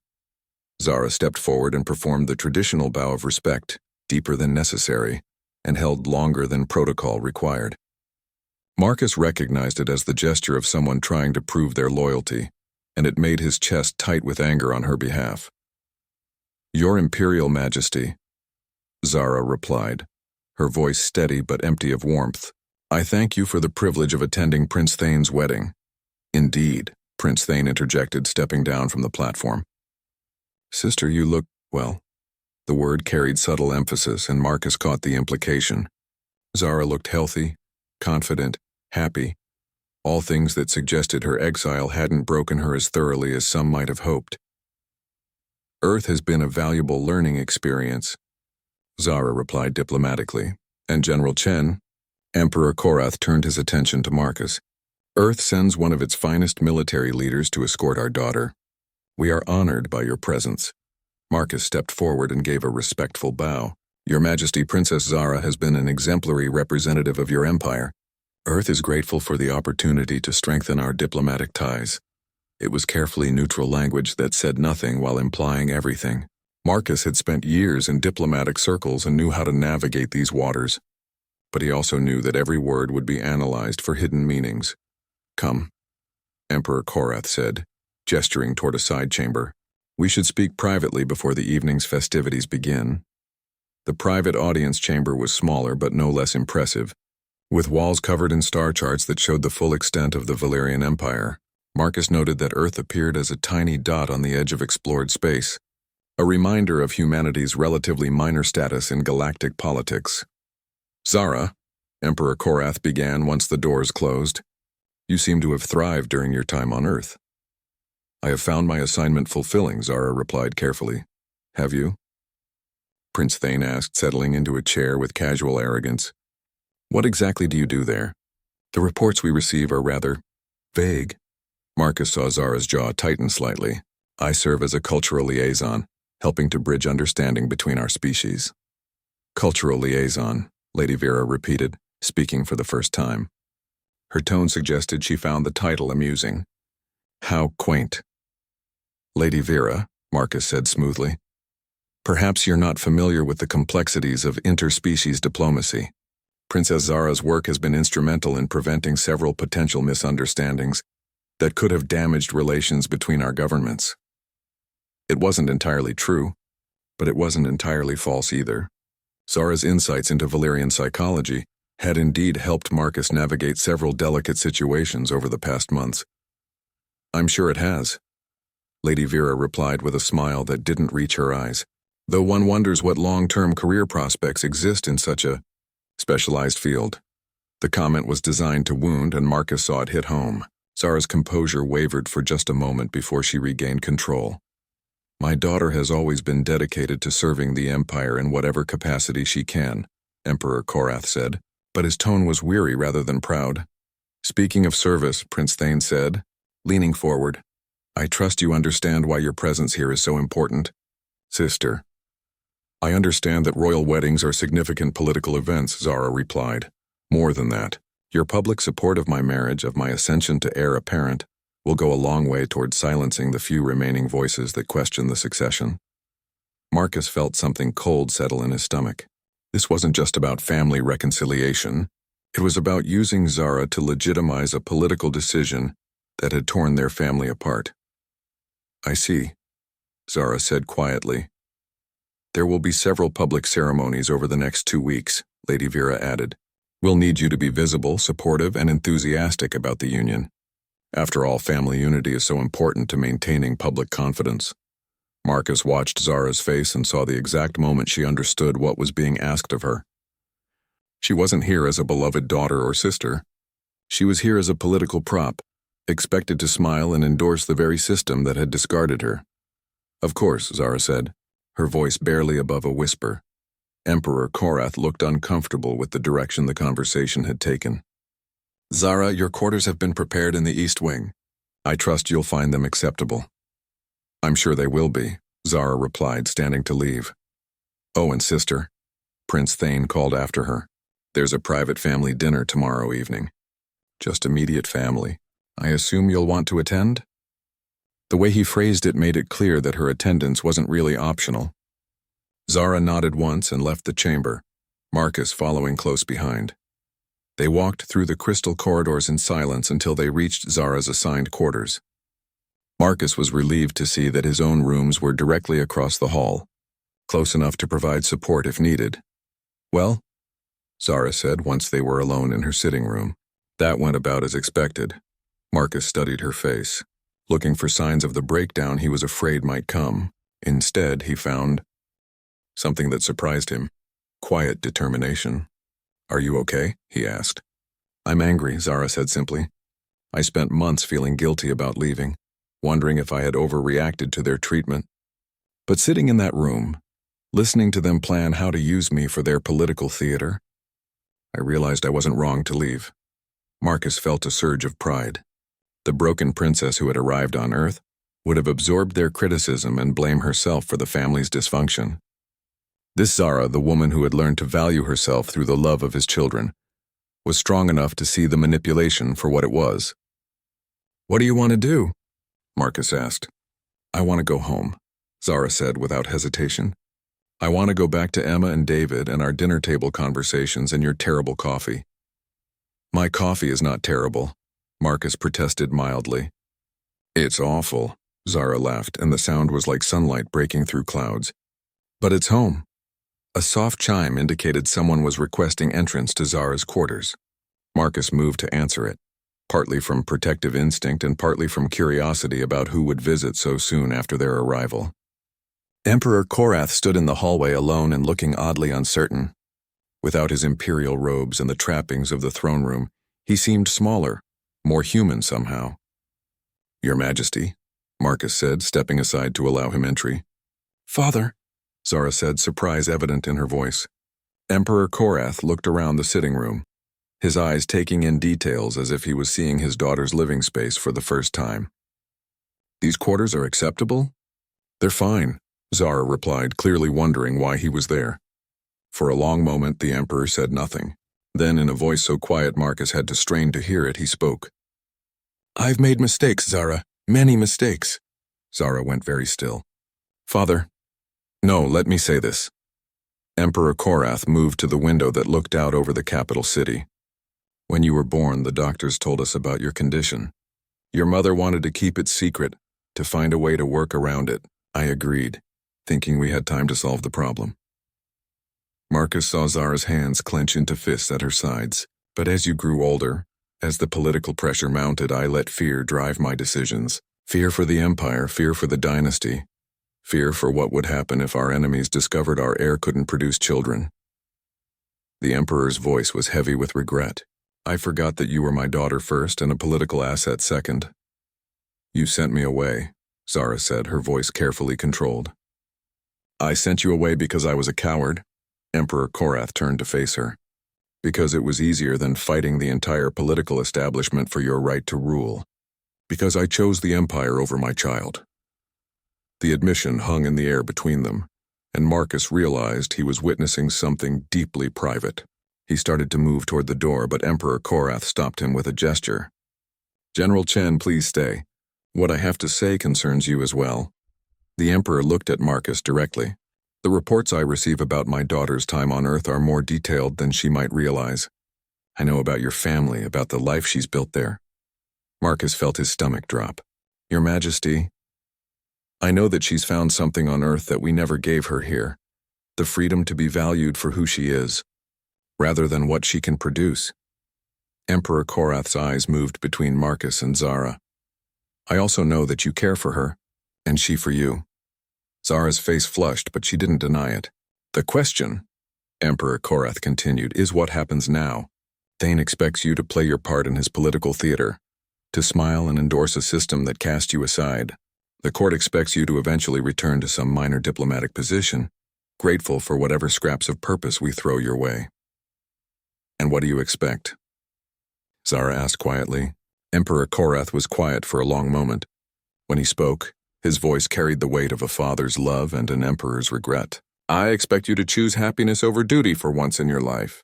Zara stepped forward and performed the traditional bow of respect, deeper than necessary, and held longer than protocol required. Marcus recognized it as the gesture of someone trying to prove their loyalty, and it made his chest tight with anger on her behalf. "Your Imperial Majesty," Zara replied, her voice steady but empty of warmth, "I thank you for the privilege of attending Prince Thane's wedding." "Indeed," Prince Thane interjected, stepping down from the platform. "Sister, you look, well." The word carried subtle emphasis, and Marcus caught the implication. Zara looked healthy, confident, happy, all things that suggested her exile hadn't broken her as thoroughly as some might have hoped. "Earth has been a valuable learning experience," Zara replied diplomatically, and General Chen, Emperor Korath, turned his attention to Marcus. "Earth sends one of its finest military leaders to escort our daughter. We are honored by your presence." Marcus stepped forward and gave a respectful bow. "Your Majesty, Princess Zara has been an exemplary representative of your empire. Earth is grateful for the opportunity to strengthen our diplomatic ties." It was carefully neutral language that said nothing while implying everything. Marcus had spent years in diplomatic circles and knew how to navigate these waters. But he also knew that every word would be analyzed for hidden meanings. "Come," Emperor Korath said, gesturing toward a side chamber. "We should speak privately before the evening's festivities begin." The private audience chamber was smaller but no less impressive, with walls covered in star charts that showed the full extent of the Valyrian Empire. Marcus noted that Earth appeared as a tiny dot on the edge of explored space, a reminder of humanity's relatively minor status in galactic politics. "Zara," Emperor Korath began once the doors closed, "you seem to have thrived during your time on Earth." "I have found my assignment fulfilling," Zara replied carefully. "Have you?" Prince Thane asked, settling into a chair with casual arrogance. "What exactly do you do there? The reports we receive are rather vague." Marcus saw Zara's jaw tighten slightly. "I serve as a cultural liaison, helping to bridge understanding between our species." "Cultural liaison," Lady Vera repeated, speaking for the first time. Her tone suggested she found the title amusing. "How quaint." "Lady Vera," Marcus said smoothly, "perhaps you're not familiar with the complexities of interspecies diplomacy. Princess Zara's work has been instrumental in preventing several potential misunderstandings that could have damaged relations between our governments." It wasn't entirely true, but it wasn't entirely false either. Zara's insights into Valyrian psychology had indeed helped Marcus navigate several delicate situations over the past months. "I'm sure it has," Lady Vera replied with a smile that didn't reach her eyes, though one wonders what long-term career prospects exist in such a specialized field. The comment was designed to wound, and Marcus saw it hit home. Zara's composure wavered for just a moment before she regained control. My daughter has always been dedicated to serving the Empire in whatever capacity she can, Emperor Korath said, but his tone was weary rather than proud. Speaking of service, Prince Thane said, leaning forward, I trust you understand why your presence here is so important. Sister. I understand that royal weddings are significant political events, Zara replied. More than that, your public support of my marriage, of my ascension to heir apparent, will go a long way toward silencing the few remaining voices that question the succession. Marcus felt something cold settle in his stomach. This wasn't just about family reconciliation. It was about using Zara to legitimize a political decision that had torn their family apart. I see, Zara said quietly. There will be several public ceremonies over the next 2 weeks, Lady Vera added. We'll need you to be visible, supportive, and enthusiastic about the union. After all, family unity is so important to maintaining public confidence. Marcus watched Zara's face and saw the exact moment she understood what was being asked of her. She wasn't here as a beloved daughter or sister. She was here as a political prop, expected to smile and endorse the very system that had discarded her. Of course, Zara said, her voice barely above a whisper. Emperor Korath looked uncomfortable with the direction the conversation had taken. Zara, your quarters have been prepared in the East Wing. I trust you'll find them acceptable. I'm sure they will be, Zara replied, standing to leave. Oh, and sister, Prince Thane called after her. There's a private family dinner tomorrow evening. Just immediate family. I assume you'll want to attend? The way he phrased it made it clear that her attendance wasn't really optional. Zara nodded once and left the chamber, Marcus following close behind. They walked through the crystal corridors in silence until they reached Zara's assigned quarters. Marcus was relieved to see that his own rooms were directly across the hall, close enough to provide support if needed. Well, Zara said once they were alone in her sitting room. That went about as expected. Marcus studied her face, looking for signs of the breakdown he was afraid might come. Instead, he found something that surprised him: quiet determination. Are you okay? He asked. I'm angry, Zara said simply. I spent months feeling guilty about leaving, wondering if I had overreacted to their treatment. But sitting in that room, listening to them plan how to use me for their political theater, I realized I wasn't wrong to leave. Marcus felt a surge of pride. The broken princess who had arrived on Earth would have absorbed their criticism and blame herself for the family's dysfunction. This Zara, the woman who had learned to value herself through the love of his children, was strong enough to see the manipulation for what it was. What do you want to do? Marcus asked. I want to go home, Zara said without hesitation. I want to go back to Emma and David and our dinner table conversations and your terrible coffee. My coffee is not terrible, Marcus protested mildly. It's awful, Zara laughed, and the sound was like sunlight breaking through clouds. But it's home. A soft chime indicated someone was requesting entrance to Zara's quarters. Marcus moved to answer it, partly from protective instinct and partly from curiosity about who would visit so soon after their arrival. Emperor Korath stood in the hallway alone and looking oddly uncertain. Without his imperial robes and the trappings of the throne room, he seemed smaller, more human somehow. Your Majesty, Marcus said, stepping aside to allow him entry. Father, Zara said, surprise evident in her voice. Emperor Korath looked around the sitting room, his eyes taking in details as if he was seeing his daughter's living space for the first time. These quarters are acceptable? They're fine, Zara replied, clearly wondering why he was there. For a long moment, the Emperor said nothing. Then, in a voice so quiet Marcus had to strain to hear it, he spoke. I've made mistakes, Zara. Many mistakes. Zara went very still. Father. No, let me say this. Emperor Korath moved to the window that looked out over the capital city. When you were born, the doctors told us about your condition. Your mother wanted to keep it secret, to find a way to work around it. I agreed, thinking we had time to solve the problem. Marcus saw Zara's hands clench into fists at her sides. But as you grew older, as the political pressure mounted, I let fear drive my decisions. Fear for the empire, fear for the dynasty. Fear for what would happen if our enemies discovered our heir couldn't produce children. The Emperor's voice was heavy with regret. I forgot that you were my daughter first and a political asset second. You sent me away, Zara said, her voice carefully controlled. I sent you away because I was a coward. Emperor Korath turned to face her. Because it was easier than fighting the entire political establishment for your right to rule. Because I chose the Empire over my child. The admission hung in the air between them, and Marcus realized he was witnessing something deeply private. He started to move toward the door, but Emperor Korath stopped him with a gesture. General Chen, please stay. What I have to say concerns you as well. The Emperor looked at Marcus directly. The reports I receive about my daughter's time on Earth are more detailed than she might realize. I know about your family, about the life she's built there. Marcus felt his stomach drop. Your Majesty, I know that she's found something on Earth that we never gave her here. The freedom to be valued for who she is, rather than what she can produce. Emperor Korath's eyes moved between Marcus and Zara. I also know that you care for her, and she for you. Zara's face flushed, but she didn't deny it. The question, Emperor Korath continued, is what happens now. Thane expects you to play your part in his political theater, to smile and endorse a system that cast you aside. The court expects you to eventually return to some minor diplomatic position, grateful for whatever scraps of purpose we throw your way. And what do you expect? Zara asked quietly. Emperor Korath was quiet for a long moment. When he spoke, his voice carried the weight of a father's love and an emperor's regret. I expect you to choose happiness over duty for once in your life.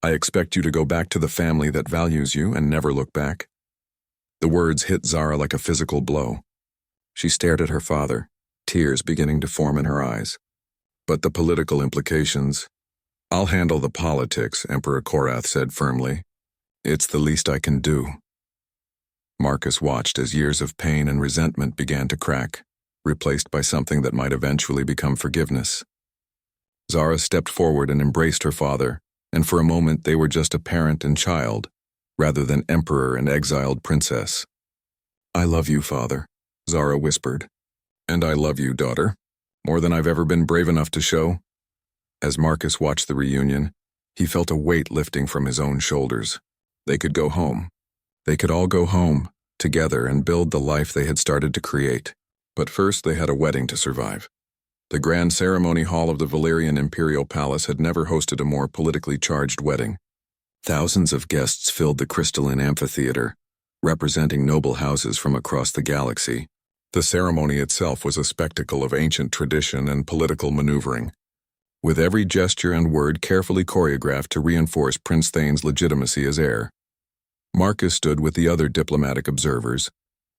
I expect you to go back to the family that values you and never look back. The words hit Zara like a physical blow. She stared at her father, tears beginning to form in her eyes. But the political implications... I'll handle the politics, Emperor Korath said firmly. It's the least I can do. Marcus watched as years of pain and resentment began to crack, replaced by something that might eventually become forgiveness. Zara stepped forward and embraced her father, and for a moment they were just a parent and child, rather than emperor and exiled princess. I love you, father, Zara whispered. And I love you, daughter, more than I've ever been brave enough to show. As Marcus watched the reunion, he felt a weight lifting from his own shoulders. They could go home. They could all go home, together, and build the life they had started to create. But first they had a wedding to survive. The grand ceremony hall of the Valyrian Imperial Palace had never hosted a more politically charged wedding. Thousands of guests filled the crystalline amphitheater, representing noble houses from across the galaxy. The ceremony itself was a spectacle of ancient tradition and political maneuvering, with every gesture and word carefully choreographed to reinforce Prince Thane's legitimacy as heir. Marcus stood with the other diplomatic observers,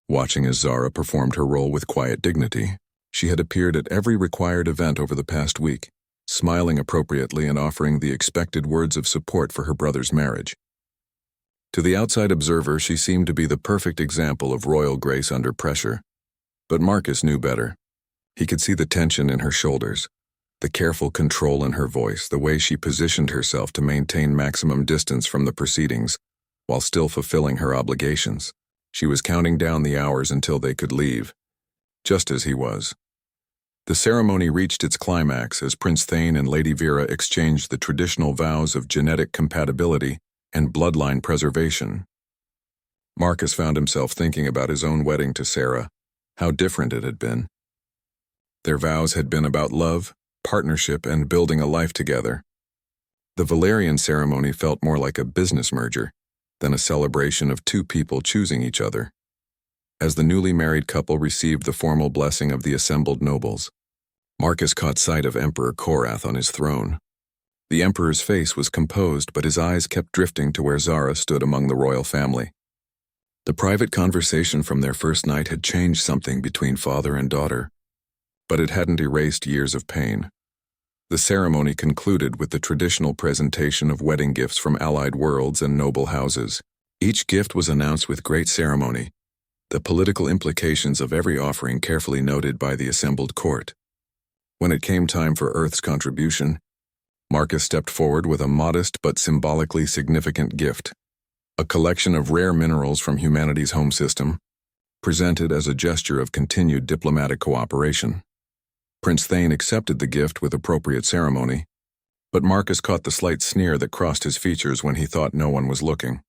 watching as Zara performed her role with quiet dignity. She had appeared at every required event over the past week, smiling appropriately and offering the expected words of support for her brother's marriage. To the outside observer, she seemed to be the perfect example of royal grace under pressure. But Marcus knew better. He could see the tension in her shoulders, the careful control in her voice, the way she positioned herself to maintain maximum distance from the proceedings, while still fulfilling her obligations. She was counting down the hours until they could leave, just as he was. The ceremony reached its climax as Prince Thane and Lady Vera exchanged the traditional vows of genetic compatibility and bloodline preservation. Marcus found himself thinking about his own wedding to Sarah, how different it had been. Their vows had been about love, partnership, and building a life together. The Valyrian ceremony felt more like a business merger than a celebration of two people choosing each other. As the newly married couple received the formal blessing of the assembled nobles, Marcus caught sight of Emperor Korath on his throne. The emperor's face was composed, but his eyes kept drifting to where Zara stood among the royal family. The private conversation from their first night had changed something between father and daughter, but it hadn't erased years of pain. The ceremony concluded with the traditional presentation of wedding gifts from allied worlds and noble houses. Each gift was announced with great ceremony, the political implications of every offering carefully noted by the assembled court. When it came time for Earth's contribution, Marcus stepped forward with a modest but symbolically significant gift, a collection of rare minerals from humanity's home system, presented as a gesture of continued diplomatic cooperation. Prince Thane accepted the gift with appropriate ceremony, but Marcus caught the slight sneer that crossed his features when he thought no one was looking.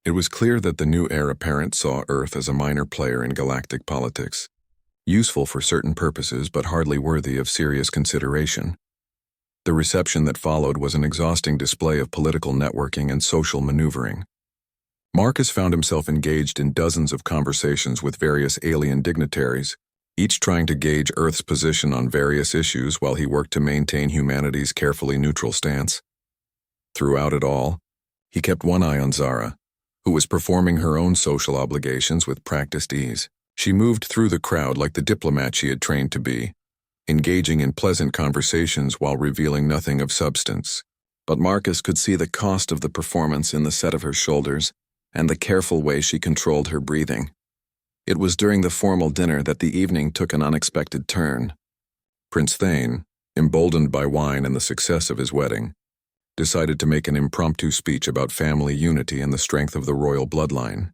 It was clear that the new heir apparent saw Earth as a minor player in galactic politics. useful for certain purposes but hardly worthy of serious consideration. The reception that followed was an exhausting display of political networking and social maneuvering. Marcus found himself engaged in dozens of conversations with various alien dignitaries, each trying to gauge Earth's position on various issues while he worked to maintain humanity's carefully neutral stance. Throughout it all, he kept one eye on Zara, who was performing her own social obligations with practiced ease. She moved through the crowd like the diplomat she had trained to be, engaging in pleasant conversations while revealing nothing of substance. But Marcus could see the cost of the performance in the set of her shoulders and the careful way she controlled her breathing. It was during the formal dinner that the evening took an unexpected turn. Prince Thane, emboldened by wine and the success of his wedding, decided to make an impromptu speech about family unity and the strength of the royal bloodline.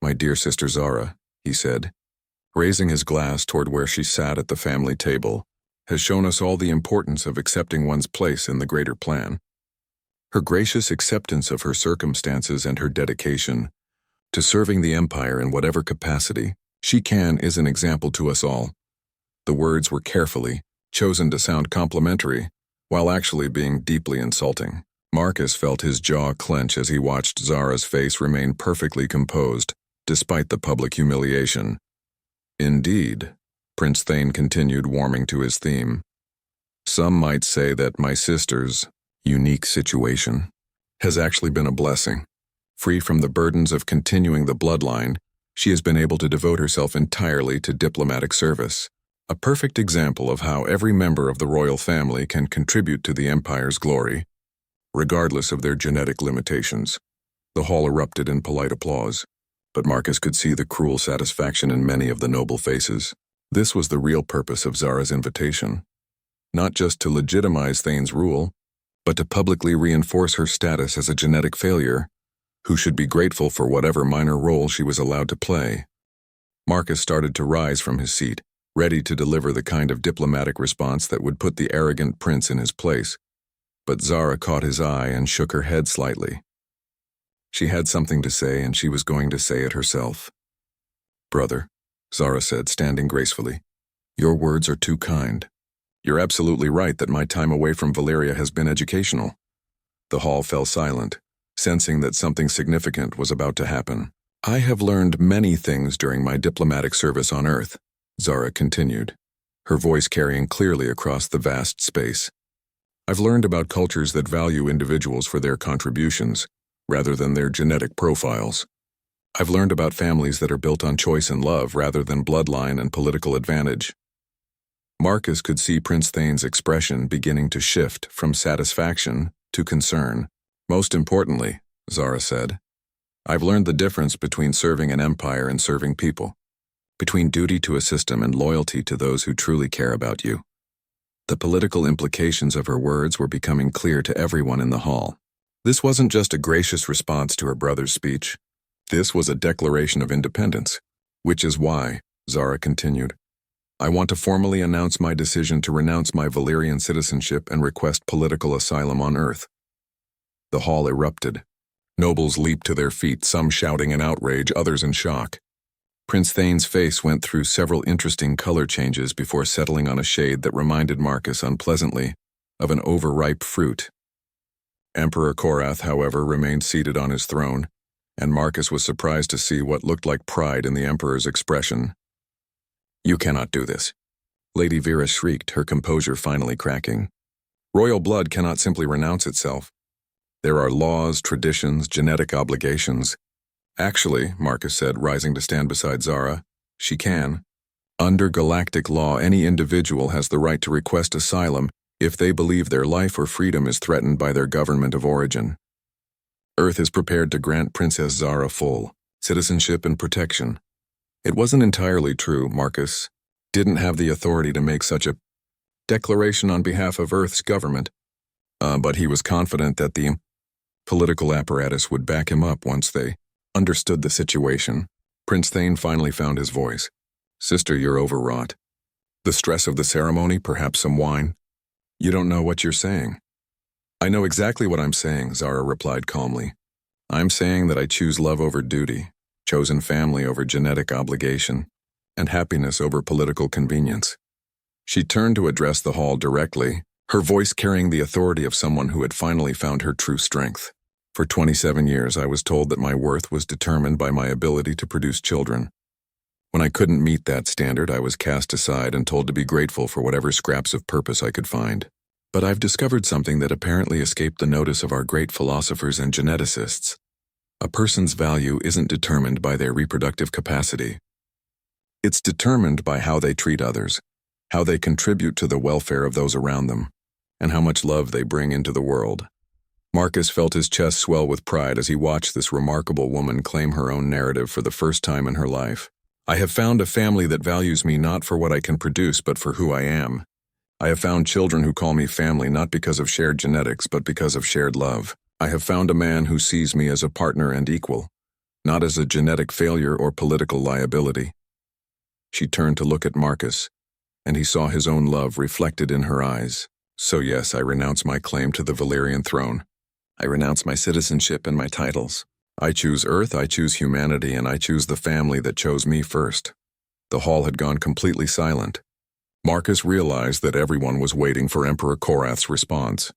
"My dear sister Zara," he said, raising his glass toward where she sat at the family table, "has shown us all the importance of accepting one's place in the greater plan. Her gracious acceptance of her circumstances and her dedication to serving the Empire in whatever capacity she can is an example to us all." The words were carefully chosen to sound complimentary, while actually being deeply insulting. Marcus felt his jaw clench as he watched Zara's face remain perfectly composed, despite the public humiliation. "Indeed," Prince Thane continued, warming to his theme. "Some might say that my sister's unique situation has actually been a blessing. Free from the burdens of continuing the bloodline, she has been able to devote herself entirely to diplomatic service. A perfect example of how every member of the royal family can contribute to the Empire's glory, regardless of their genetic limitations." The hall erupted in polite applause, but Marcus could see the cruel satisfaction in many of the noble faces. This was the real purpose of Zara's invitation. Not just to legitimize Thane's rule, but to publicly reinforce her status as a genetic failure, who should be grateful for whatever minor role she was allowed to play. Marcus started to rise from his seat, ready to deliver the kind of diplomatic response that would put the arrogant prince in his place. But Zara caught his eye and shook her head slightly. She had something to say, and she was going to say it herself. "Brother," Zara said, standing gracefully, "your words are too kind. You're absolutely right that my time away from Valyria has been educational." The hall fell silent, sensing that something significant was about to happen. "I have learned many things during my diplomatic service on Earth," Zara continued, her voice carrying clearly across the vast space. "I've learned about cultures that value individuals for their contributions, rather than their genetic profiles. I've learned about families that are built on choice and love rather than bloodline and political advantage." Marcus could see Prince Thane's expression beginning to shift from satisfaction to concern. "Most importantly," Zara said, "I've learned the difference between serving an empire and serving people, between duty to a system and loyalty to those who truly care about you." The political implications of her words were becoming clear to everyone in the hall. This wasn't just a gracious response to her brother's speech. This was a declaration of independence, which is why, Zara continued, "I want to formally announce my decision to renounce my Valyrian citizenship and request political asylum on Earth." The hall erupted. Nobles leaped to their feet, some shouting in outrage, others in shock. Prince Thane's face went through several interesting color changes before settling on a shade that reminded Marcus unpleasantly of an overripe fruit. Emperor Korath, however, remained seated on his throne, and Marcus was surprised to see what looked like pride in the Emperor's expression. "You cannot do this," Lady Vera shrieked, her composure finally cracking. "Royal blood cannot simply renounce itself. There are laws, traditions, genetic obligations." "Actually," Marcus said, rising to stand beside Zara, "she can. Under galactic law, any individual has the right to request asylum if they believe their life or freedom is threatened by their government of origin. Earth is prepared to grant Princess Zara full citizenship and protection." It wasn't entirely true. Marcus didn't have the authority to make such a declaration on behalf of Earth's government, but he was confident that the political apparatus would back him up once they understood the situation. Prince Thane finally found his voice. "Sister, you're overwrought. The stress of the ceremony, perhaps some wine. You don't know what you're saying." "I know exactly what I'm saying," Zara replied calmly. "I'm saying that I choose love over duty, chosen family over genetic obligation. and happiness over political convenience. She turned to address the hall directly, her voice carrying the authority of someone who had finally found her true strength. For 27 years, I was told that my worth was determined by my ability to produce children. When I couldn't meet that standard, I was cast aside and told to be grateful for whatever scraps of purpose I could find. But I've discovered something that apparently escaped the notice of our great philosophers and geneticists. A person's value isn't determined by their reproductive capacity. It's determined by how they treat others, how they contribute to the welfare of those around them, and how much love they bring into the world. Marcus felt his chest swell with pride as he watched this remarkable woman claim her own narrative for the first time in her life. I have found a family that values me not for what I can produce, but for who I am. I have found children who call me family not because of shared genetics, but because of shared love. I have found a man who sees me as a partner and equal, not as a genetic failure or political liability. She turned to look at Marcus, and he saw his own love reflected in her eyes. So yes, I renounce my claim to the Valyrian throne. I renounce my citizenship and my titles. I choose Earth, I choose humanity, and I choose the family that chose me first. The hall had gone completely silent. Marcus realized that everyone was waiting for Emperor Korath's response,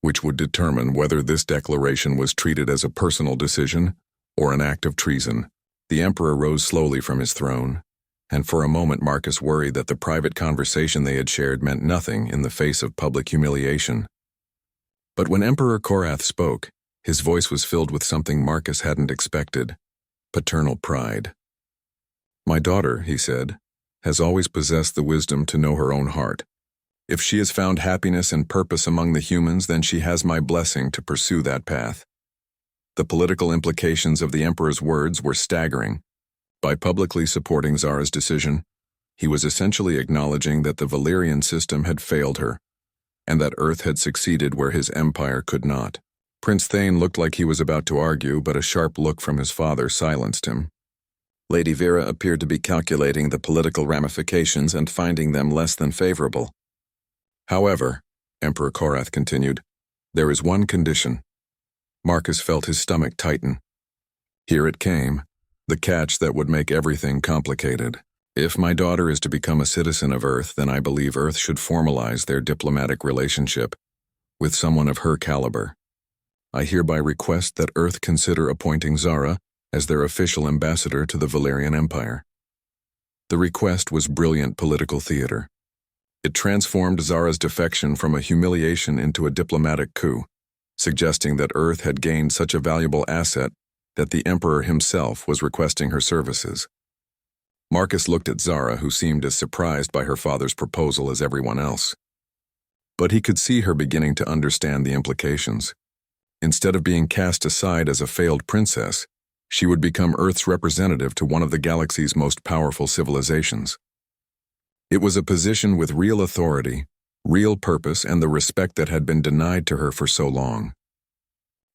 which would determine whether this declaration was treated as a personal decision or an act of treason. The Emperor rose slowly from his throne, and for a moment Marcus worried that the private conversation they had shared meant nothing in the face of public humiliation. But when Emperor Korath spoke, his voice was filled with something Marcus hadn't expected: paternal pride. "My daughter," he said, "has always possessed the wisdom to know her own heart. If she has found happiness and purpose among the humans, then she has my blessing to pursue that path." The political implications of the Emperor's words were staggering. By publicly supporting Zara's decision, he was essentially acknowledging that the Valyrian system had failed her, and that Earth had succeeded where his empire could not. Prince Thane looked like he was about to argue, but a sharp look from his father silenced him. Lady Vera appeared to be calculating the political ramifications and finding them less than favorable. "However," Emperor Korath continued, "there is one condition." Marcus felt his stomach tighten. Here it came, the catch that would make everything complicated. "If my daughter is to become a citizen of Earth, then I believe Earth should formalize their diplomatic relationship with someone of her caliber. I hereby request that Earth consider appointing Zara as their official ambassador to the Valyrian Empire." The request was brilliant political theater. It transformed Zara's defection from a humiliation into a diplomatic coup, suggesting that Earth had gained such a valuable asset that the Emperor himself was requesting her services. Marcus looked at Zara, who seemed as surprised by her father's proposal as everyone else. But he could see her beginning to understand the implications. Instead of being cast aside as a failed princess, she would become Earth's representative to one of the galaxy's most powerful civilizations. It was a position with real authority, real purpose, and the respect that had been denied to her for so long.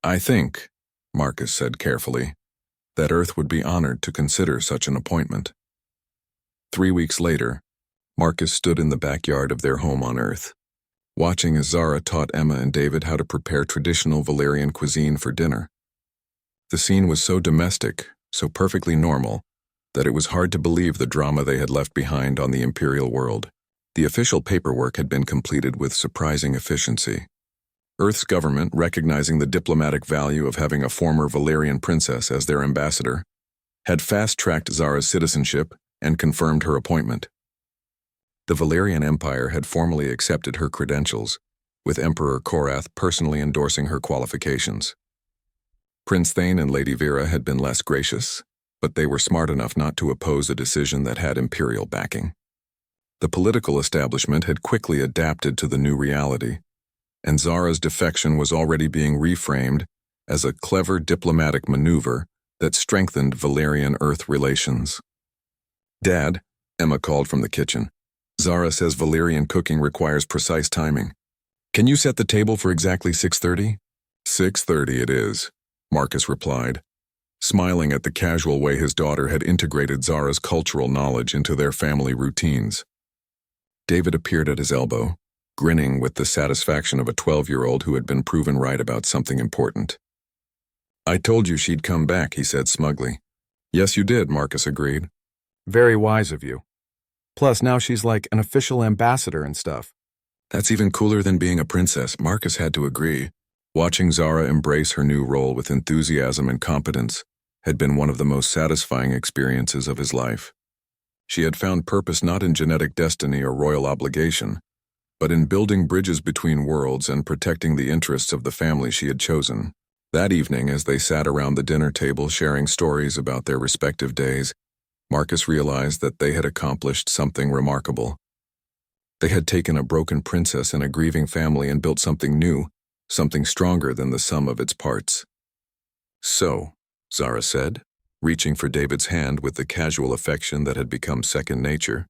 "I think," Marcus said carefully, "that Earth would be honored to consider such an appointment." 3 weeks later, Marcus stood in the backyard of their home on Earth, watching as Zara taught Emma and David how to prepare traditional Valyrian cuisine for dinner. The scene was so domestic, so perfectly normal, that it was hard to believe the drama they had left behind on the Imperial world. The official paperwork had been completed with surprising efficiency. Earth's government, recognizing the diplomatic value of having a former Valyrian princess as their ambassador, had fast-tracked Zara's citizenship and confirmed her appointment. The Valyrian Empire had formally accepted her credentials, with Emperor Korath personally endorsing her qualifications. Prince Thane and Lady Vera had been less gracious, but they were smart enough not to oppose a decision that had imperial backing. The political establishment had quickly adapted to the new reality, and Zara's defection was already being reframed as a clever diplomatic maneuver that strengthened Valyrian-Earth relations. "Dad," Emma called from the kitchen, "Zara says Valyrian cooking requires precise timing. Can you set the table for exactly 6:30? 6:30 it is," Marcus replied, smiling at the casual way his daughter had integrated Zara's cultural knowledge into their family routines. David appeared at his elbow, grinning with the satisfaction of a 12-year-old who had been proven right about something important. "I told you she'd come back," he said smugly. "Yes, you did," Marcus agreed. Very wise of you. Plus, now she's like an official ambassador and stuff. That's even cooler than being a princess, Marcus had to agree. Watching Zara embrace her new role with enthusiasm and competence had been one of the most satisfying experiences of his life. She had found purpose not in genetic destiny or royal obligation, but in building bridges between worlds and protecting the interests of the family she had chosen. That evening, as they sat around the dinner table sharing stories about their respective days, Marcus realized that they had accomplished something remarkable. They had taken a broken princess and a grieving family and built something new, something stronger than the sum of its parts. "So," Zara said, reaching for David's hand with the casual affection that had become second nature.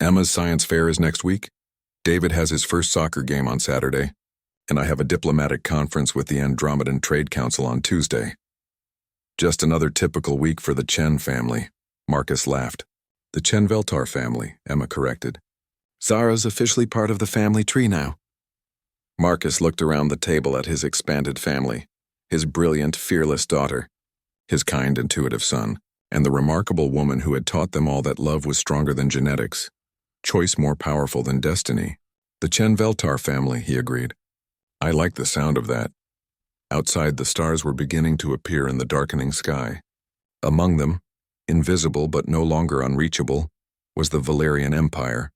"Emma's science fair is next week. David has his first soccer game on Saturday, and I have a diplomatic conference with the Andromedan Trade Council on Tuesday." "Just another typical week for the Chen family," Marcus laughed. "The Chen Veltar family," Emma corrected. "Zara's officially part of the family tree now." Marcus looked around the table at his expanded family, his brilliant, fearless daughter, his kind, intuitive son, and the remarkable woman who had taught them all that love was stronger than genetics, choice more powerful than destiny. "The Chen Veltar family," he agreed. "I like the sound of that." Outside, the stars were beginning to appear in the darkening sky. Among them, invisible but no longer unreachable, was the Valerian Empire,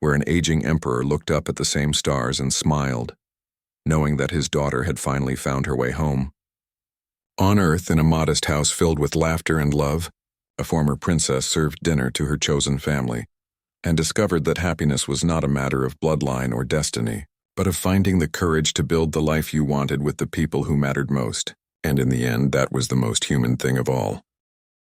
where an aging emperor looked up at the same stars and smiled, knowing that his daughter had finally found her way home. On Earth, in a modest house filled with laughter and love, a former princess served dinner to her chosen family, and discovered that happiness was not a matter of bloodline or destiny, but of finding the courage to build the life you wanted with the people who mattered most. And in the end, that was the most human thing of all.